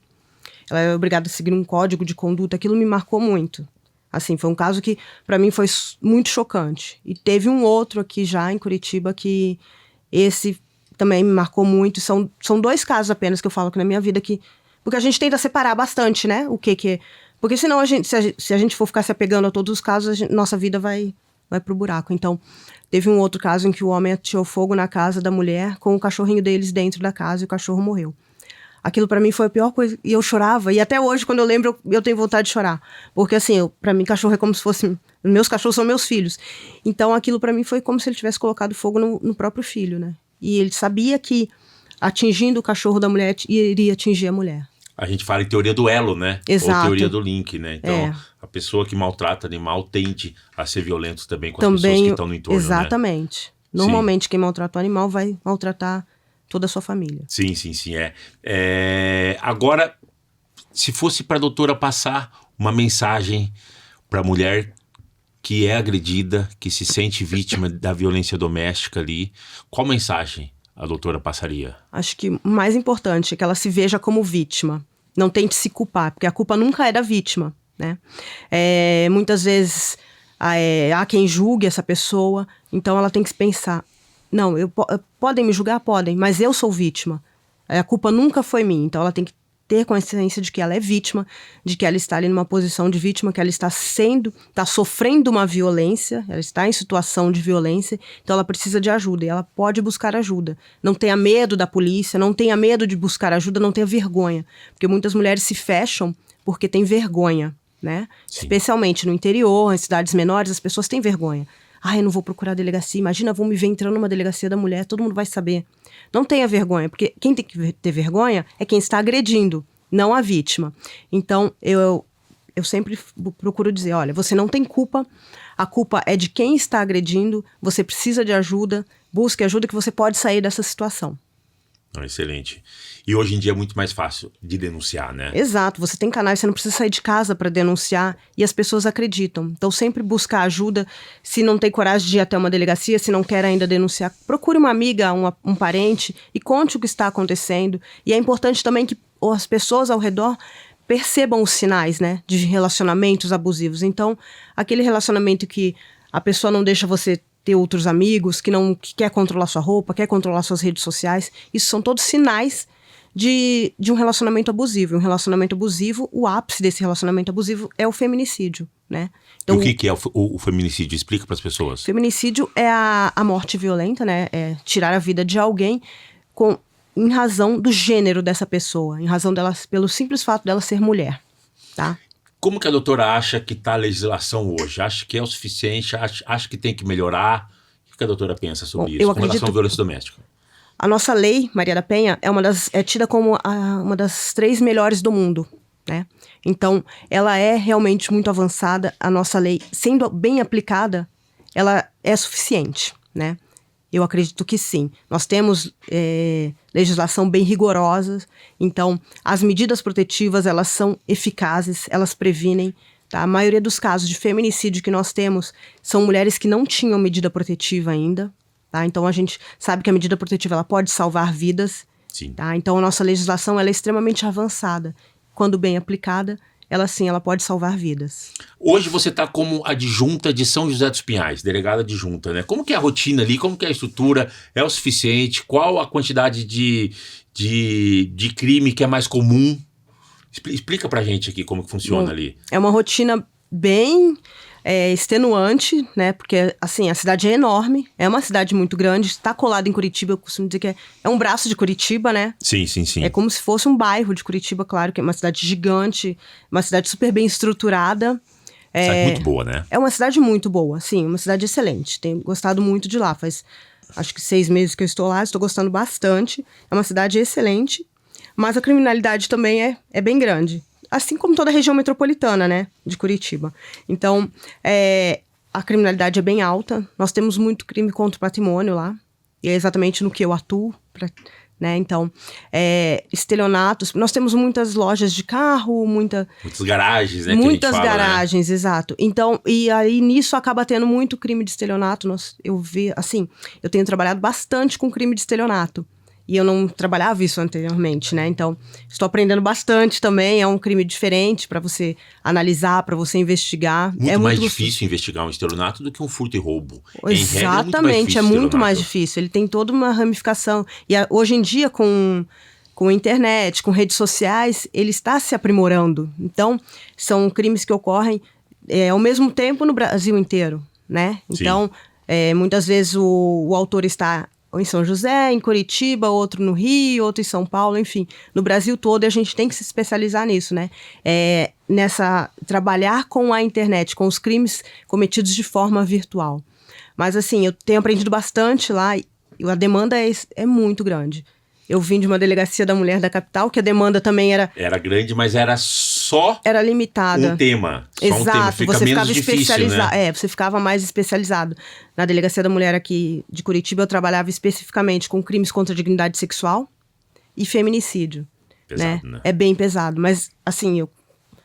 Ela era obrigada a seguir um código de conduta. Aquilo me marcou muito. Assim, foi um caso que para mim foi muito chocante. E teve um outro aqui já em Curitiba que esse também me marcou muito. São 2 casos apenas que eu falo aqui na minha vida que... Porque a gente tenta separar bastante, né? O que é... Porque senão, se a gente for ficar se apegando a todos os casos, nossa vida vai pro buraco. Então, teve um outro caso em que o homem atirou fogo na casa da mulher com o cachorrinho deles dentro da casa e o cachorro morreu. Aquilo pra mim foi a pior coisa. E eu chorava. E até hoje, quando eu lembro, eu tenho vontade de chorar. Porque assim, pra mim, cachorro é como se fosse... Meus cachorros são meus filhos. Então, aquilo pra mim foi como se ele tivesse colocado fogo no próprio filho, né? E ele sabia que atingindo o cachorro da mulher, iria atingir a mulher. A gente fala em teoria do elo, né? Exato. Ou teoria do link, né? Então, a pessoa que maltrata animal tende a ser violento também com as pessoas que estão no entorno, exatamente. Né? Normalmente, quem maltrata o animal vai maltratar toda a sua família. Sim. Agora, se fosse para a doutora passar uma mensagem para a mulher que é agredida, que se sente vítima da violência doméstica ali, qual mensagem a doutora passaria? Acho que o mais importante é que ela se veja como vítima. Não tente se culpar, porque a culpa nunca é da vítima, né? Muitas vezes há quem julgue essa pessoa, então ela tem que se pensar, não, podem me julgar? Podem, mas eu sou vítima. A culpa nunca foi minha, então ela tem que ter consciência de que ela é vítima, de que ela está ali numa posição de vítima, que ela está sofrendo uma violência, ela está em situação de violência, então ela precisa de ajuda e ela pode buscar ajuda. Não tenha medo da polícia, não tenha medo de buscar ajuda, não tenha vergonha, porque muitas mulheres se fecham porque têm vergonha, né? Sim. Especialmente no interior, em cidades menores, as pessoas têm vergonha. Eu não vou procurar a delegacia, imagina, vão me ver entrando numa delegacia da mulher, todo mundo vai saber. Não tenha vergonha, porque quem tem que ter vergonha é quem está agredindo, não a vítima. Então, eu sempre procuro dizer, olha, você não tem culpa, a culpa é de quem está agredindo, você precisa de ajuda, busque ajuda que você pode sair dessa situação. Excelente. E hoje em dia é muito mais fácil de denunciar, né? Exato, você tem canais, você não precisa sair de casa para denunciar e as pessoas acreditam. Então sempre buscar ajuda, se não tem coragem de ir até uma delegacia, se não quer ainda denunciar, procure uma amiga, um parente e conte o que está acontecendo. E é importante também que as pessoas ao redor percebam os sinais, né, de relacionamentos abusivos. Então, aquele relacionamento que a pessoa não deixa você ter outros amigos, que quer controlar sua roupa, quer controlar suas redes sociais. Isso são todos sinais de um relacionamento abusivo. Um relacionamento abusivo, o ápice desse relacionamento abusivo é o feminicídio, né? Então, e o que é o feminicídio? Explica para as pessoas. Feminicídio é a morte violenta, né? É tirar a vida de alguém em razão do gênero dessa pessoa, em razão dela, pelo simples fato dela ser mulher, tá? Como que a doutora acha que está a legislação hoje? Acha que é o suficiente? Acha que tem que melhorar? O que a doutora pensa sobre isso com relação à violência doméstica? A nossa lei, Maria da Penha, é tida como uma das 3 melhores do mundo, né? Então, ela é realmente muito avançada. A nossa lei, sendo bem aplicada, ela é suficiente, né? Eu acredito que sim. Nós temos legislação bem rigorosa, então as medidas protetivas, elas são eficazes, elas previnem. Tá? A maioria dos casos de feminicídio que nós temos são mulheres que não tinham medida protetiva ainda. Tá? Então a gente sabe que a medida protetiva ela pode salvar vidas. Sim. Tá? Então a nossa legislação ela é extremamente avançada. Quando bem aplicada, ela sim, ela pode salvar vidas. Hoje você está como adjunta de São José dos Pinhais, delegada adjunta, né? Como que é a rotina ali? Como que é a estrutura? É o suficiente? Qual a quantidade de crime que é mais comum? Explica pra gente aqui como que funciona ali. É uma rotina bem extenuante, né? Porque, assim, a cidade é enorme, é uma cidade muito grande, está colada em Curitiba, eu costumo dizer que é um braço de Curitiba, né? Sim, sim, sim. É como se fosse um bairro de Curitiba, claro, que é uma cidade gigante, uma cidade super bem estruturada. Cidade muito boa, né? É uma cidade muito boa, sim, uma cidade excelente. Tenho gostado muito de lá, faz acho que 6 meses que eu estou lá, estou gostando bastante. É uma cidade excelente, mas a criminalidade também é bem grande. Assim como toda a região metropolitana, né, de Curitiba. Então, a criminalidade é bem alta. Nós temos muito crime contra o patrimônio lá. E é exatamente no que eu atuo, né? Então, estelionatos. Nós temos muitas lojas de carro, muitas garagens, né? Muitas que a gente fala, garagens, né? Exato. Então, e aí nisso acaba tendo muito crime de estelionato. Eu tenho trabalhado bastante com crime de estelionato. E eu não trabalhava isso anteriormente, né? Então, estou aprendendo bastante também. É um crime diferente para você analisar, para você investigar. Muito mais difícil investigar um estelionato do que um furto e roubo. Exatamente, é muito mais difícil. Ele tem toda uma ramificação. E hoje em dia, com a internet, com redes sociais, ele está se aprimorando. Então, são crimes que ocorrem ao mesmo tempo no Brasil inteiro, né? Então, muitas vezes o autor está em São José, em Curitiba, outro no Rio, outro em São Paulo, enfim, no Brasil todo, e a gente tem que se especializar nisso, né? Trabalhar com a internet, com os crimes cometidos de forma virtual. Mas, assim, eu tenho aprendido bastante lá e a demanda é muito grande. Eu vim de uma delegacia da mulher da capital, que a demanda também era... Era grande, mas era só... Era limitada. Um tema. Só Exato, um tema. Fica você menos ficava difícil, especializado. né? Você ficava mais especializado. Na delegacia da mulher aqui de Curitiba, eu trabalhava especificamente com crimes contra a dignidade sexual e feminicídio. Pesado, né? É bem pesado. Mas, assim,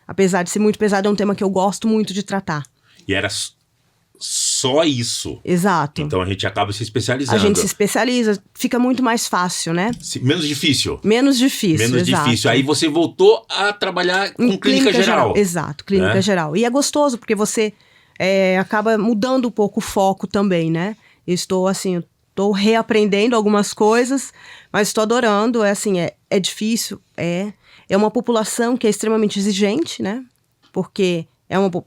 apesar de ser muito pesado, é um tema que eu gosto muito de tratar. E era só isso. Exato. Então a gente acaba se especializando. A gente se especializa, fica muito mais fácil, né? Menos difícil. Menos difícil, exato. Difícil. Aí você voltou a trabalhar com clínica geral. Exato, clínica geral. E é gostoso, porque você acaba mudando um pouco o foco também, né? Eu estou reaprendendo algumas coisas, mas estou adorando. É difícil, é uma população que é extremamente exigente, né? Porque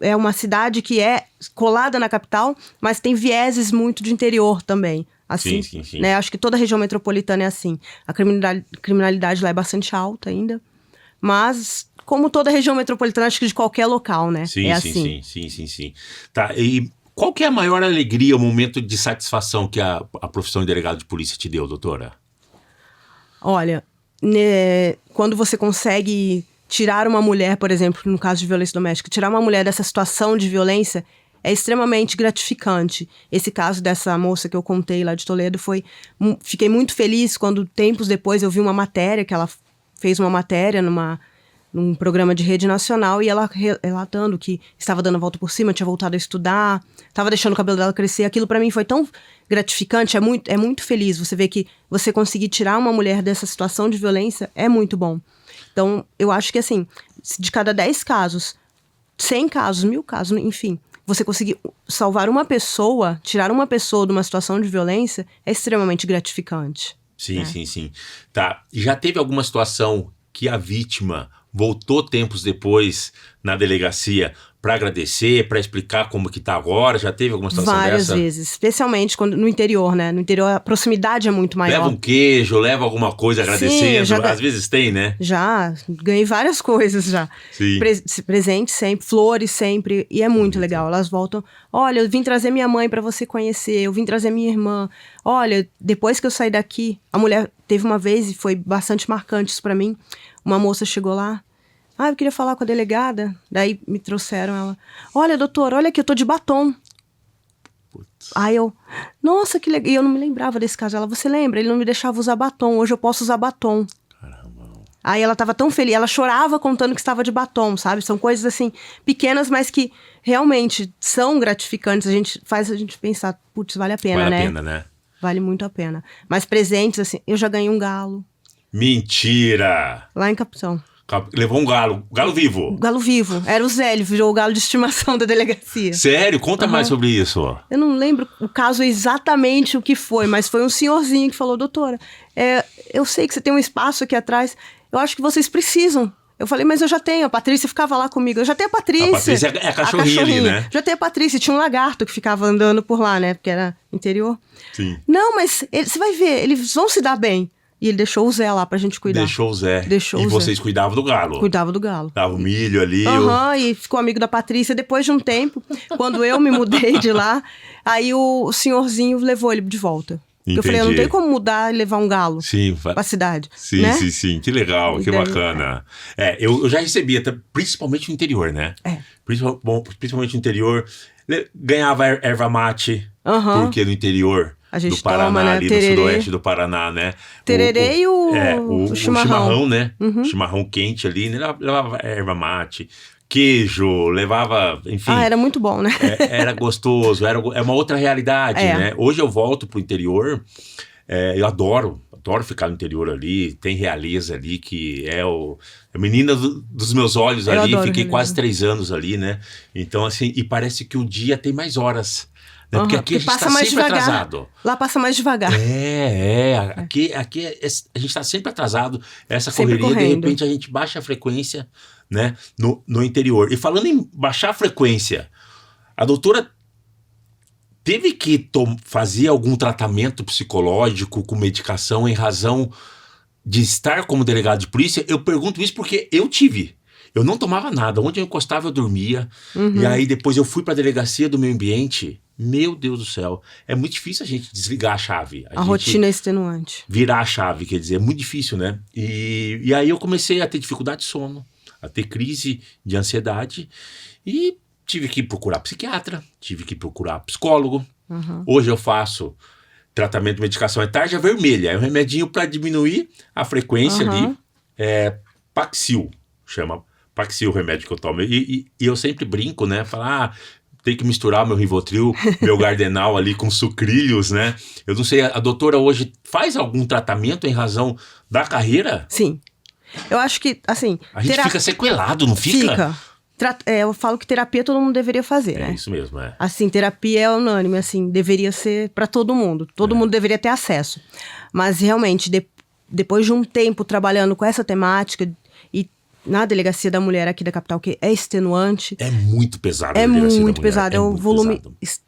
é uma cidade que é colada na capital, mas tem vieses muito de interior também. Assim, sim. Né? Acho que toda a região metropolitana é assim. A criminalidade lá é bastante alta ainda. Mas, como toda a região metropolitana, acho que de qualquer local, né? Sim. Assim. Tá, e qual que é a maior alegria, o momento de satisfação que a profissão de delegado de polícia te deu, doutora? Olha, quando você consegue tirar uma mulher, por exemplo, no caso de violência doméstica, tirar uma mulher dessa situação de violência é extremamente gratificante. Esse caso dessa moça que eu contei lá de Toledo fiquei muito feliz quando, tempos depois, eu vi uma matéria, que ela fez uma matéria num programa de rede nacional, e ela relatando que estava dando a volta por cima, tinha voltado a estudar, estava deixando o cabelo dela crescer. Aquilo para mim foi tão gratificante, é muito feliz. Você vê que você conseguir tirar uma mulher dessa situação de violência é muito bom. Então, eu acho que, assim, de cada 10 casos, 100 casos, 1000 casos, enfim, você conseguir salvar uma pessoa, tirar uma pessoa de uma situação de violência, é extremamente gratificante. Sim. Tá, e já teve alguma situação que a vítima voltou tempos depois na delegacia para agradecer, para explicar como que tá agora? Já teve alguma situação Várias dessa? vezes, especialmente no interior, né? No interior a proximidade é muito maior. Leva um queijo, leva alguma coisa agradecendo. Sim, Às vezes tem, né? Já, ganhei várias coisas já. Sim. Presente sempre, flores sempre, e é muito legal. Elas voltam, olha, eu vim trazer minha mãe para você conhecer, eu vim trazer minha irmã. Olha, depois que eu saí daqui, a mulher teve uma vez, e foi bastante marcante isso para mim, uma moça chegou lá, eu queria falar com a delegada. Daí me trouxeram ela. Olha, doutor, olha aqui, eu tô de batom. Aí eu, nossa, que legal. E eu não me lembrava desse caso. Ela, você lembra? Ele não me deixava usar batom. Hoje eu posso usar batom. Caramba. Aí ela tava tão feliz. Ela chorava contando que estava de batom, sabe? São coisas, assim, pequenas, mas que realmente são gratificantes. Faz a gente pensar, putz, vale a pena, né? Vale a pena, né? Vale muito a pena. Mas presentes, assim, eu já ganhei um galo. Mentira! Lá em Capitão. Levou um galo vivo. Galo vivo. Era o Zé, ele virou o galo de estimação da delegacia. Sério? Conta mais sobre isso. Eu não lembro o caso exatamente o que foi, mas foi um senhorzinho que falou, doutora, eu sei que você tem um espaço aqui atrás, eu acho que vocês precisam. Eu falei, mas eu já tenho, a Patrícia ficava lá comigo, eu já tenho a Patrícia. A Patrícia é a cachorrinha ali, né? Já tenho a Patrícia, tinha um lagarto que ficava andando por lá, né, porque era interior. Sim. Não, mas você vai ver, eles vão se dar bem. E ele deixou o Zé lá pra gente cuidar. Deixou o Zé. E vocês cuidavam do galo? Cuidava do galo. Dava o milho ali. E ficou amigo da Patrícia. Depois de um tempo, quando eu me mudei de lá, aí o senhorzinho levou ele de volta. Entendi. Eu falei, eu não tenho como mudar e levar um galo pra cidade. Sim, né? sim. Que legal, que bacana. Eu já recebia, principalmente no interior, né? Principalmente no interior. Ganhava erva mate, porque no interior... A gente do Paraná, toma, né? ali Tererê. no sudoeste do Paraná, né? Tererê e o chimarrão, né? Chimarrão quente ali, né? Levava erva mate, queijo, levava, enfim. Era muito bom, né? Era gostoso, é uma outra realidade, né? Hoje eu volto pro interior, eu adoro ficar no interior ali, tem Realeza ali, que é a menina dos meus olhos ali, fiquei quase 3 anos ali, né? Então, assim, e parece que o dia tem mais horas. Porque aqui a gente está sempre atrasado. Lá passa mais devagar. Aqui a gente está sempre atrasado. Essa sempre correria, correndo. de repente a gente baixa a frequência, né, no interior. E falando em baixar a frequência, a doutora teve que fazer algum tratamento psicológico com medicação em razão de estar como delegado de polícia? Eu pergunto isso porque eu tive. Eu não tomava nada. Onde eu encostava, eu dormia. E aí depois eu fui para a delegacia do meio ambiente. Meu Deus do céu. É muito difícil a gente desligar a chave. A rotina é extenuante. Virar a chave, quer dizer, é muito difícil, né? E aí eu comecei a ter dificuldade de sono, a ter crise de ansiedade e tive que procurar psiquiatra, tive que procurar psicólogo. Hoje eu faço tratamento de medicação, é tarja vermelha, é um remedinho para diminuir a frequência ali. Paxil, chama Paxil o remédio que eu tomo. E eu sempre brinco, né? Falar, tem que misturar meu Rivotril, meu Gardenal ali com sucrilhos, né? Eu não sei, a doutora hoje faz algum tratamento em razão da carreira? Sim. Eu acho que, assim... A gente fica sequelado, não fica? Eu falo que terapia todo mundo deveria fazer, né? É isso mesmo, Assim, terapia é unânime, assim, deveria ser para todo mundo. Todo mundo deveria ter acesso. Mas, realmente, depois de um tempo trabalhando com essa temática... Na Delegacia da Mulher aqui da capital, que é extenuante. É muito pesado. É muito pesado, é um volume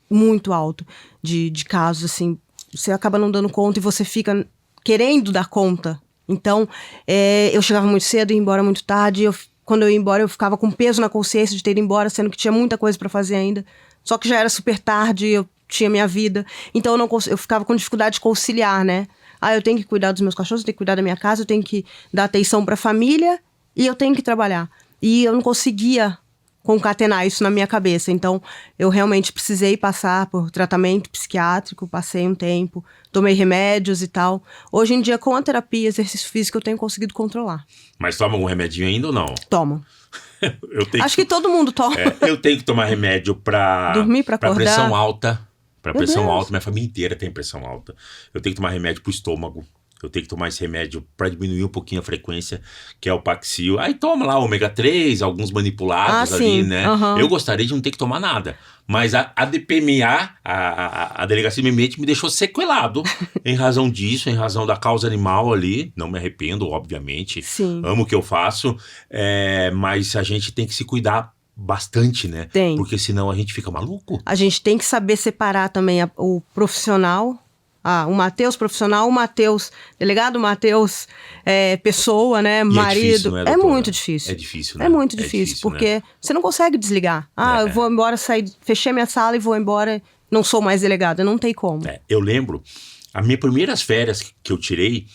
muito alto de casos, assim. Você acaba não dando conta e você fica querendo dar conta. Então, eu chegava muito cedo e ia embora muito tarde. Quando eu ia embora, eu ficava com peso na consciência de ter ido embora, sendo que tinha muita coisa para fazer ainda. Só que já era super tarde, eu tinha minha vida. Então, eu ficava com dificuldade de conciliar, né? Eu tenho que cuidar dos meus cachorros, eu tenho que cuidar da minha casa, eu tenho que dar atenção para a família... E eu tenho que trabalhar. E eu não conseguia concatenar isso na minha cabeça. Então, eu realmente precisei passar por tratamento psiquiátrico, passei um tempo, tomei remédios e tal. Hoje em dia, com a terapia, exercício físico, eu tenho conseguido controlar. Mas toma algum remedinho ainda ou não? Tomo. Acho que todo mundo toma. Eu tenho que tomar remédio pra... dormir, pra acordar. Pra pressão alta. Pra pressão alta. Minha família inteira tem pressão alta. Eu tenho que tomar remédio pro estômago. Eu tenho que tomar esse remédio para diminuir um pouquinho a frequência, que é o Paxil. Aí toma lá ômega 3, alguns manipulados ali, né? Eu gostaria de não ter que tomar nada. Mas a DPMA, a Delegacia do Meio Ambiente, me deixou sequelado em razão disso, em razão da causa animal ali. Não me arrependo, obviamente. Sim. Amo o que eu faço. Mas a gente tem que se cuidar bastante, né? Tem. Porque senão a gente fica maluco. A gente tem que saber separar também o profissional... o Matheus profissional, o Matheus delegado, o Matheus pessoa, né, e marido. É difícil, não é, é muito difícil. É difícil, né? É muito difícil, porque você não consegue desligar. Eu vou embora, fechei minha sala e vou embora, não sou mais delegada, não tem como. Eu lembro, as minhas primeiras férias que eu tirei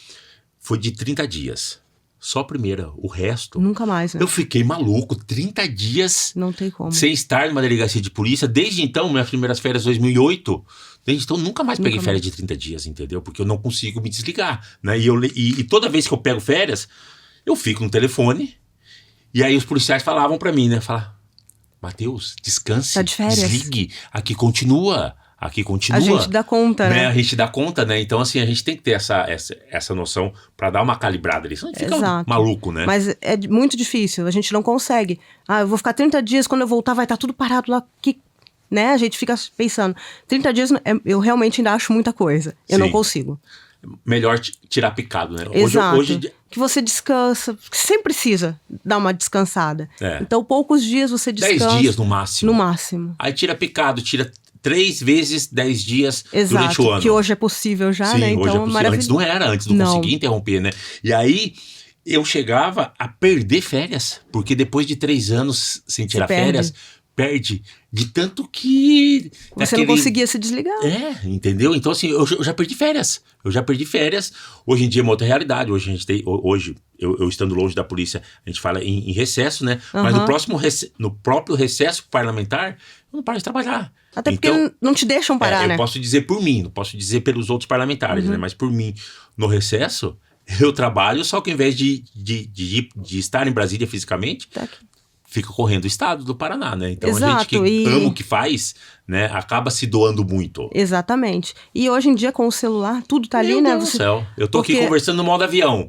foi de 30 dias. Só a primeira. O resto... Nunca mais, né? Eu fiquei maluco. 30 dias Não tem como. sem estar numa delegacia de polícia. Desde então, minhas primeiras férias 2008... Desde então, nunca mais peguei férias de 30 dias, entendeu? Porque eu não consigo me desligar, né? E toda vez que eu pego férias, eu fico no telefone. E aí os policiais falavam pra mim, né? Matheus, descanse, tá de férias. Desligue, aqui continua. A gente dá conta, né? A gente dá conta, né? Então, assim, a gente tem que ter essa noção pra dar uma calibrada ali. Senão a gente fica maluco, né? Mas é muito difícil, a gente não consegue. Eu vou ficar 30 dias, quando eu voltar vai estar tudo parado lá. Né? A gente fica pensando. 30 dias, eu realmente ainda acho muita coisa. Eu não consigo. Melhor tirar picado, né? Exato. Hoje... Que você descansa. Sempre precisa dar uma descansada. Então, poucos dias você descansa. 10 dias no máximo. No máximo. Aí tira picado, tira 3 vezes 10 dias durante o ano. Que hoje é possível já, né? Então, hoje é possível. Antes não era, antes não conseguia interromper, né? E aí, eu chegava a perder férias. Porque depois de 3 anos sem tirar férias... Perde de tanto que... Você não conseguia se desligar. Entendeu? Então, assim, eu já perdi férias. Hoje em dia é uma outra realidade. Hoje a gente tem... Hoje, eu estando longe da polícia, a gente fala em recesso, né? Mas no próprio recesso parlamentar, eu não paro de trabalhar. Até porque não te deixam parar, né? Eu posso dizer por mim, não posso dizer pelos outros parlamentares, né? Mas por mim, no recesso, eu trabalho, só que ao invés de estar em Brasília fisicamente... Fica correndo o estado do Paraná, né? Então a gente que ama o que faz, né? Acaba se doando muito. Exatamente. E hoje em dia com o celular, tudo tá ali, né? Meu Deus do céu. Eu tô aqui conversando no modo avião.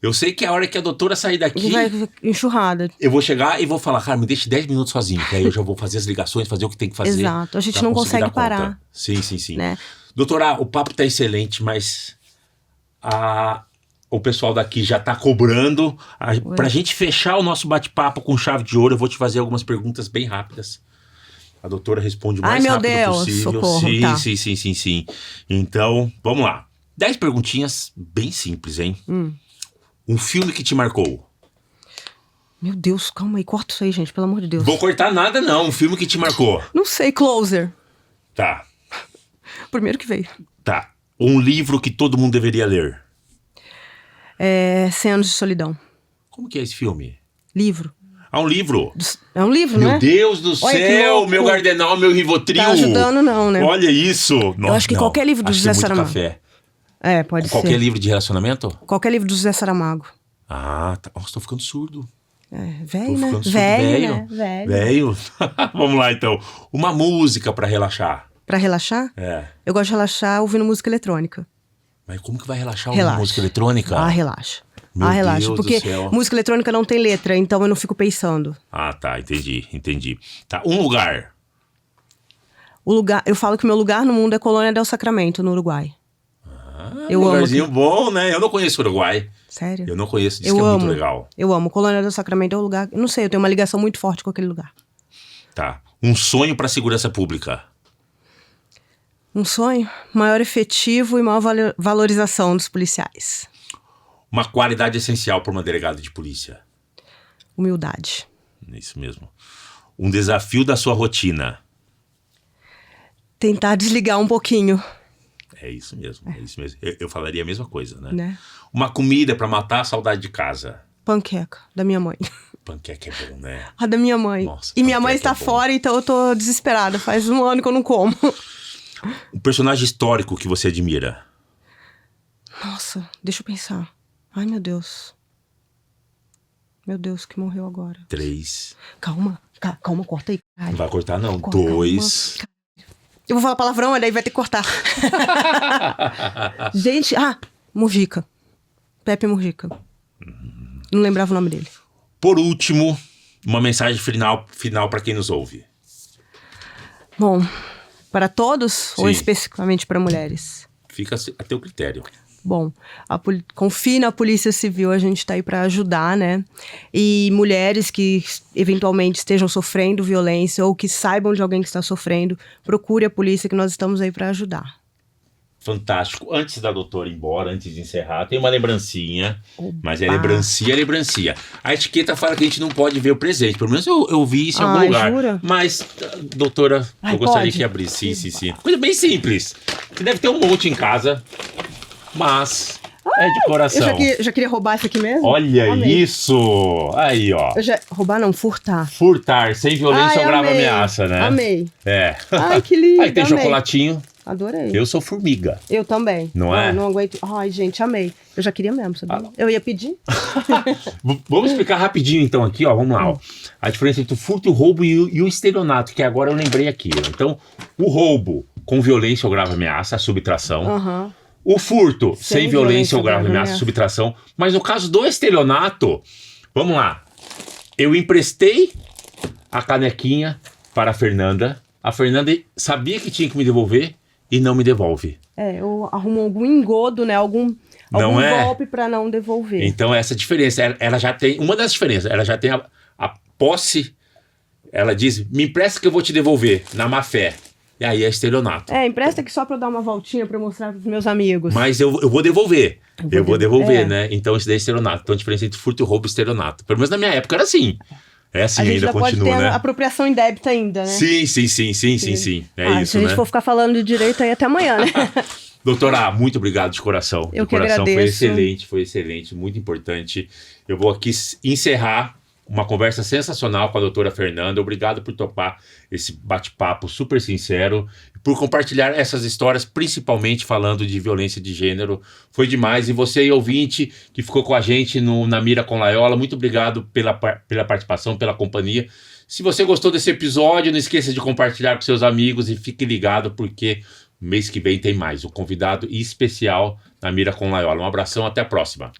Eu sei que a hora que a doutora sair daqui... Vai enxurrada. Eu vou chegar e vou falar, cara, me deixe 10 minutos sozinho. Que aí eu já vou fazer as ligações, fazer o que tem que fazer. Exato. A gente não consegue parar. Sim. Né? Doutora, o papo tá excelente, mas... O pessoal daqui já tá cobrando. Pra gente fechar o nosso bate-papo com chave de ouro, eu vou te fazer algumas perguntas bem rápidas. A doutora responde o mais rápido possível. Socorro, Sim. Então, vamos lá. 10 perguntinhas bem simples, hein? Um filme que te marcou. Meu Deus, calma aí. Corta isso aí, gente, pelo amor de Deus. Vou cortar nada, não. Um filme que te marcou. Não sei, Closer. Tá. Primeiro que veio. Tá. Um livro que todo mundo deveria ler. 100 Anos de Solidão. Como que é esse filme? Livro. Um livro? É um livro, né? Meu Deus do céu, meu Gardenal, meu Rivotril. Tá ajudando não, né? Olha isso. Eu acho que qualquer livro do José Saramago. Café. Pode ser. Qualquer livro de relacionamento? Qualquer livro do José Saramago. Tá. Nossa, tô ficando surdo. Velho, né? Velho. Vamos lá, então. Uma música pra relaxar. Pra relaxar? Eu gosto de relaxar ouvindo música eletrônica. Mas como que vai relaxar ouvindo música eletrônica? Relaxa. Meu relaxa. Deus porque do céu. Música eletrônica não tem letra, então eu não fico pensando. Tá. Entendi. Tá, um lugar. Eu falo que o meu lugar no mundo é Colônia del Sacramento, no Uruguai. Um lugarzinho bom, né? Eu não conheço o Uruguai. Sério? Eu não conheço, diz que é muito legal. Eu amo. Colônia del Sacramento é um lugar... Eu não sei, eu tenho uma ligação muito forte com aquele lugar. Tá. Um sonho pra segurança pública. Um sonho? Maior efetivo e maior valorização dos policiais. Uma qualidade essencial para uma delegada de polícia. Humildade. Isso mesmo. Um desafio da sua rotina. Tentar desligar um pouquinho. É isso mesmo. Eu falaria a mesma coisa, né? Uma comida para matar a saudade de casa. Panqueca, da minha mãe. Panqueca é bom, né? A da minha mãe. Nossa, e minha mãe está fora, então eu tô desesperada. Faz 1 ano que eu não como. Um personagem histórico que você admira. Nossa, deixa eu pensar. Ai, meu Deus. Meu Deus, que morreu agora. 3. Calma, corta aí. Não vai cortar, não. 2. Eu vou falar palavrão, daí vai ter que cortar. Gente, Mujica. Pepe Mujica. Não lembrava o nome dele. Por último, uma mensagem final para quem nos ouve. Bom, para todos ou especificamente para mulheres? Fica a teu critério. Bom, confie na Polícia Civil, a gente está aí para ajudar, né? E mulheres que eventualmente estejam sofrendo violência ou que saibam de alguém que está sofrendo, procure a polícia que nós estamos aí para ajudar. Fantástico. Antes da doutora ir embora, antes de encerrar, tem uma lembrancinha. Oba. Mas é lembrancinha. A etiqueta fala que a gente não pode ver o presente. Pelo menos eu vi isso em algum lugar. Jura? Mas, doutora, eu gostaria que abrisse. Sim. Coisa bem simples. Que deve ter um monte em casa. Mas... É de coração. Eu já queria roubar isso aqui mesmo? Olha Amei. isso! Aí, ó. Roubar não, furtar. Furtar, sem violência ou grave amei. ameaça, né? Amei. É. Ai, que lindo. Aí tem amei. chocolatinho. Adorei. Eu sou formiga. Eu também. Não é? Não aguento. Ai, gente, amei. Eu já queria mesmo, sabe? Eu ia pedir. Vamos explicar rapidinho então aqui, ó. Vamos lá, ó. A diferença entre o furto, o roubo e o estelionato, que agora eu lembrei aqui. Ó. Então, o roubo com violência ou grave ameaça, a subtração. Aham. O furto sem violência ou grave ameaça, subtração. Mas no caso do estelionato, vamos lá. Eu emprestei a canequinha para a Fernanda. A Fernanda sabia que tinha que me devolver e não me devolve. Eu arrumo algum engodo, né? Algum golpe para não devolver. Então, essa diferença, ela já tem... Uma das diferenças, ela já tem a posse... Ela diz, me empresta que eu vou te devolver, na má fé. E aí é estelionato. Empresta aqui só pra eu dar uma voltinha pra eu mostrar pros meus amigos. Mas eu vou devolver. Eu vou devolver, né? Então isso daí é estelionato. Então a diferença entre furto, roubo e estelionato. Pelo menos na minha época era assim. É assim, ainda continua, pode ter né? apropriação indébita ainda, né? Sim. É isso, se a gente for ficar falando de direito aí até amanhã, né? Doutora, muito obrigado de coração. Eu de coração, agradeço. Foi excelente, muito importante. Eu vou aqui encerrar uma conversa sensacional com a doutora Fernanda. Obrigado por topar esse bate-papo super sincero, por compartilhar essas histórias, principalmente falando de violência de gênero. Foi demais. E você aí, ouvinte, que ficou com a gente na Mira com Laiola, muito obrigado pela participação, pela companhia. Se você gostou desse episódio, não esqueça de compartilhar com seus amigos e fique ligado, porque mês que vem tem mais. Um convidado especial na Mira com Laiola. Um abração, até a próxima.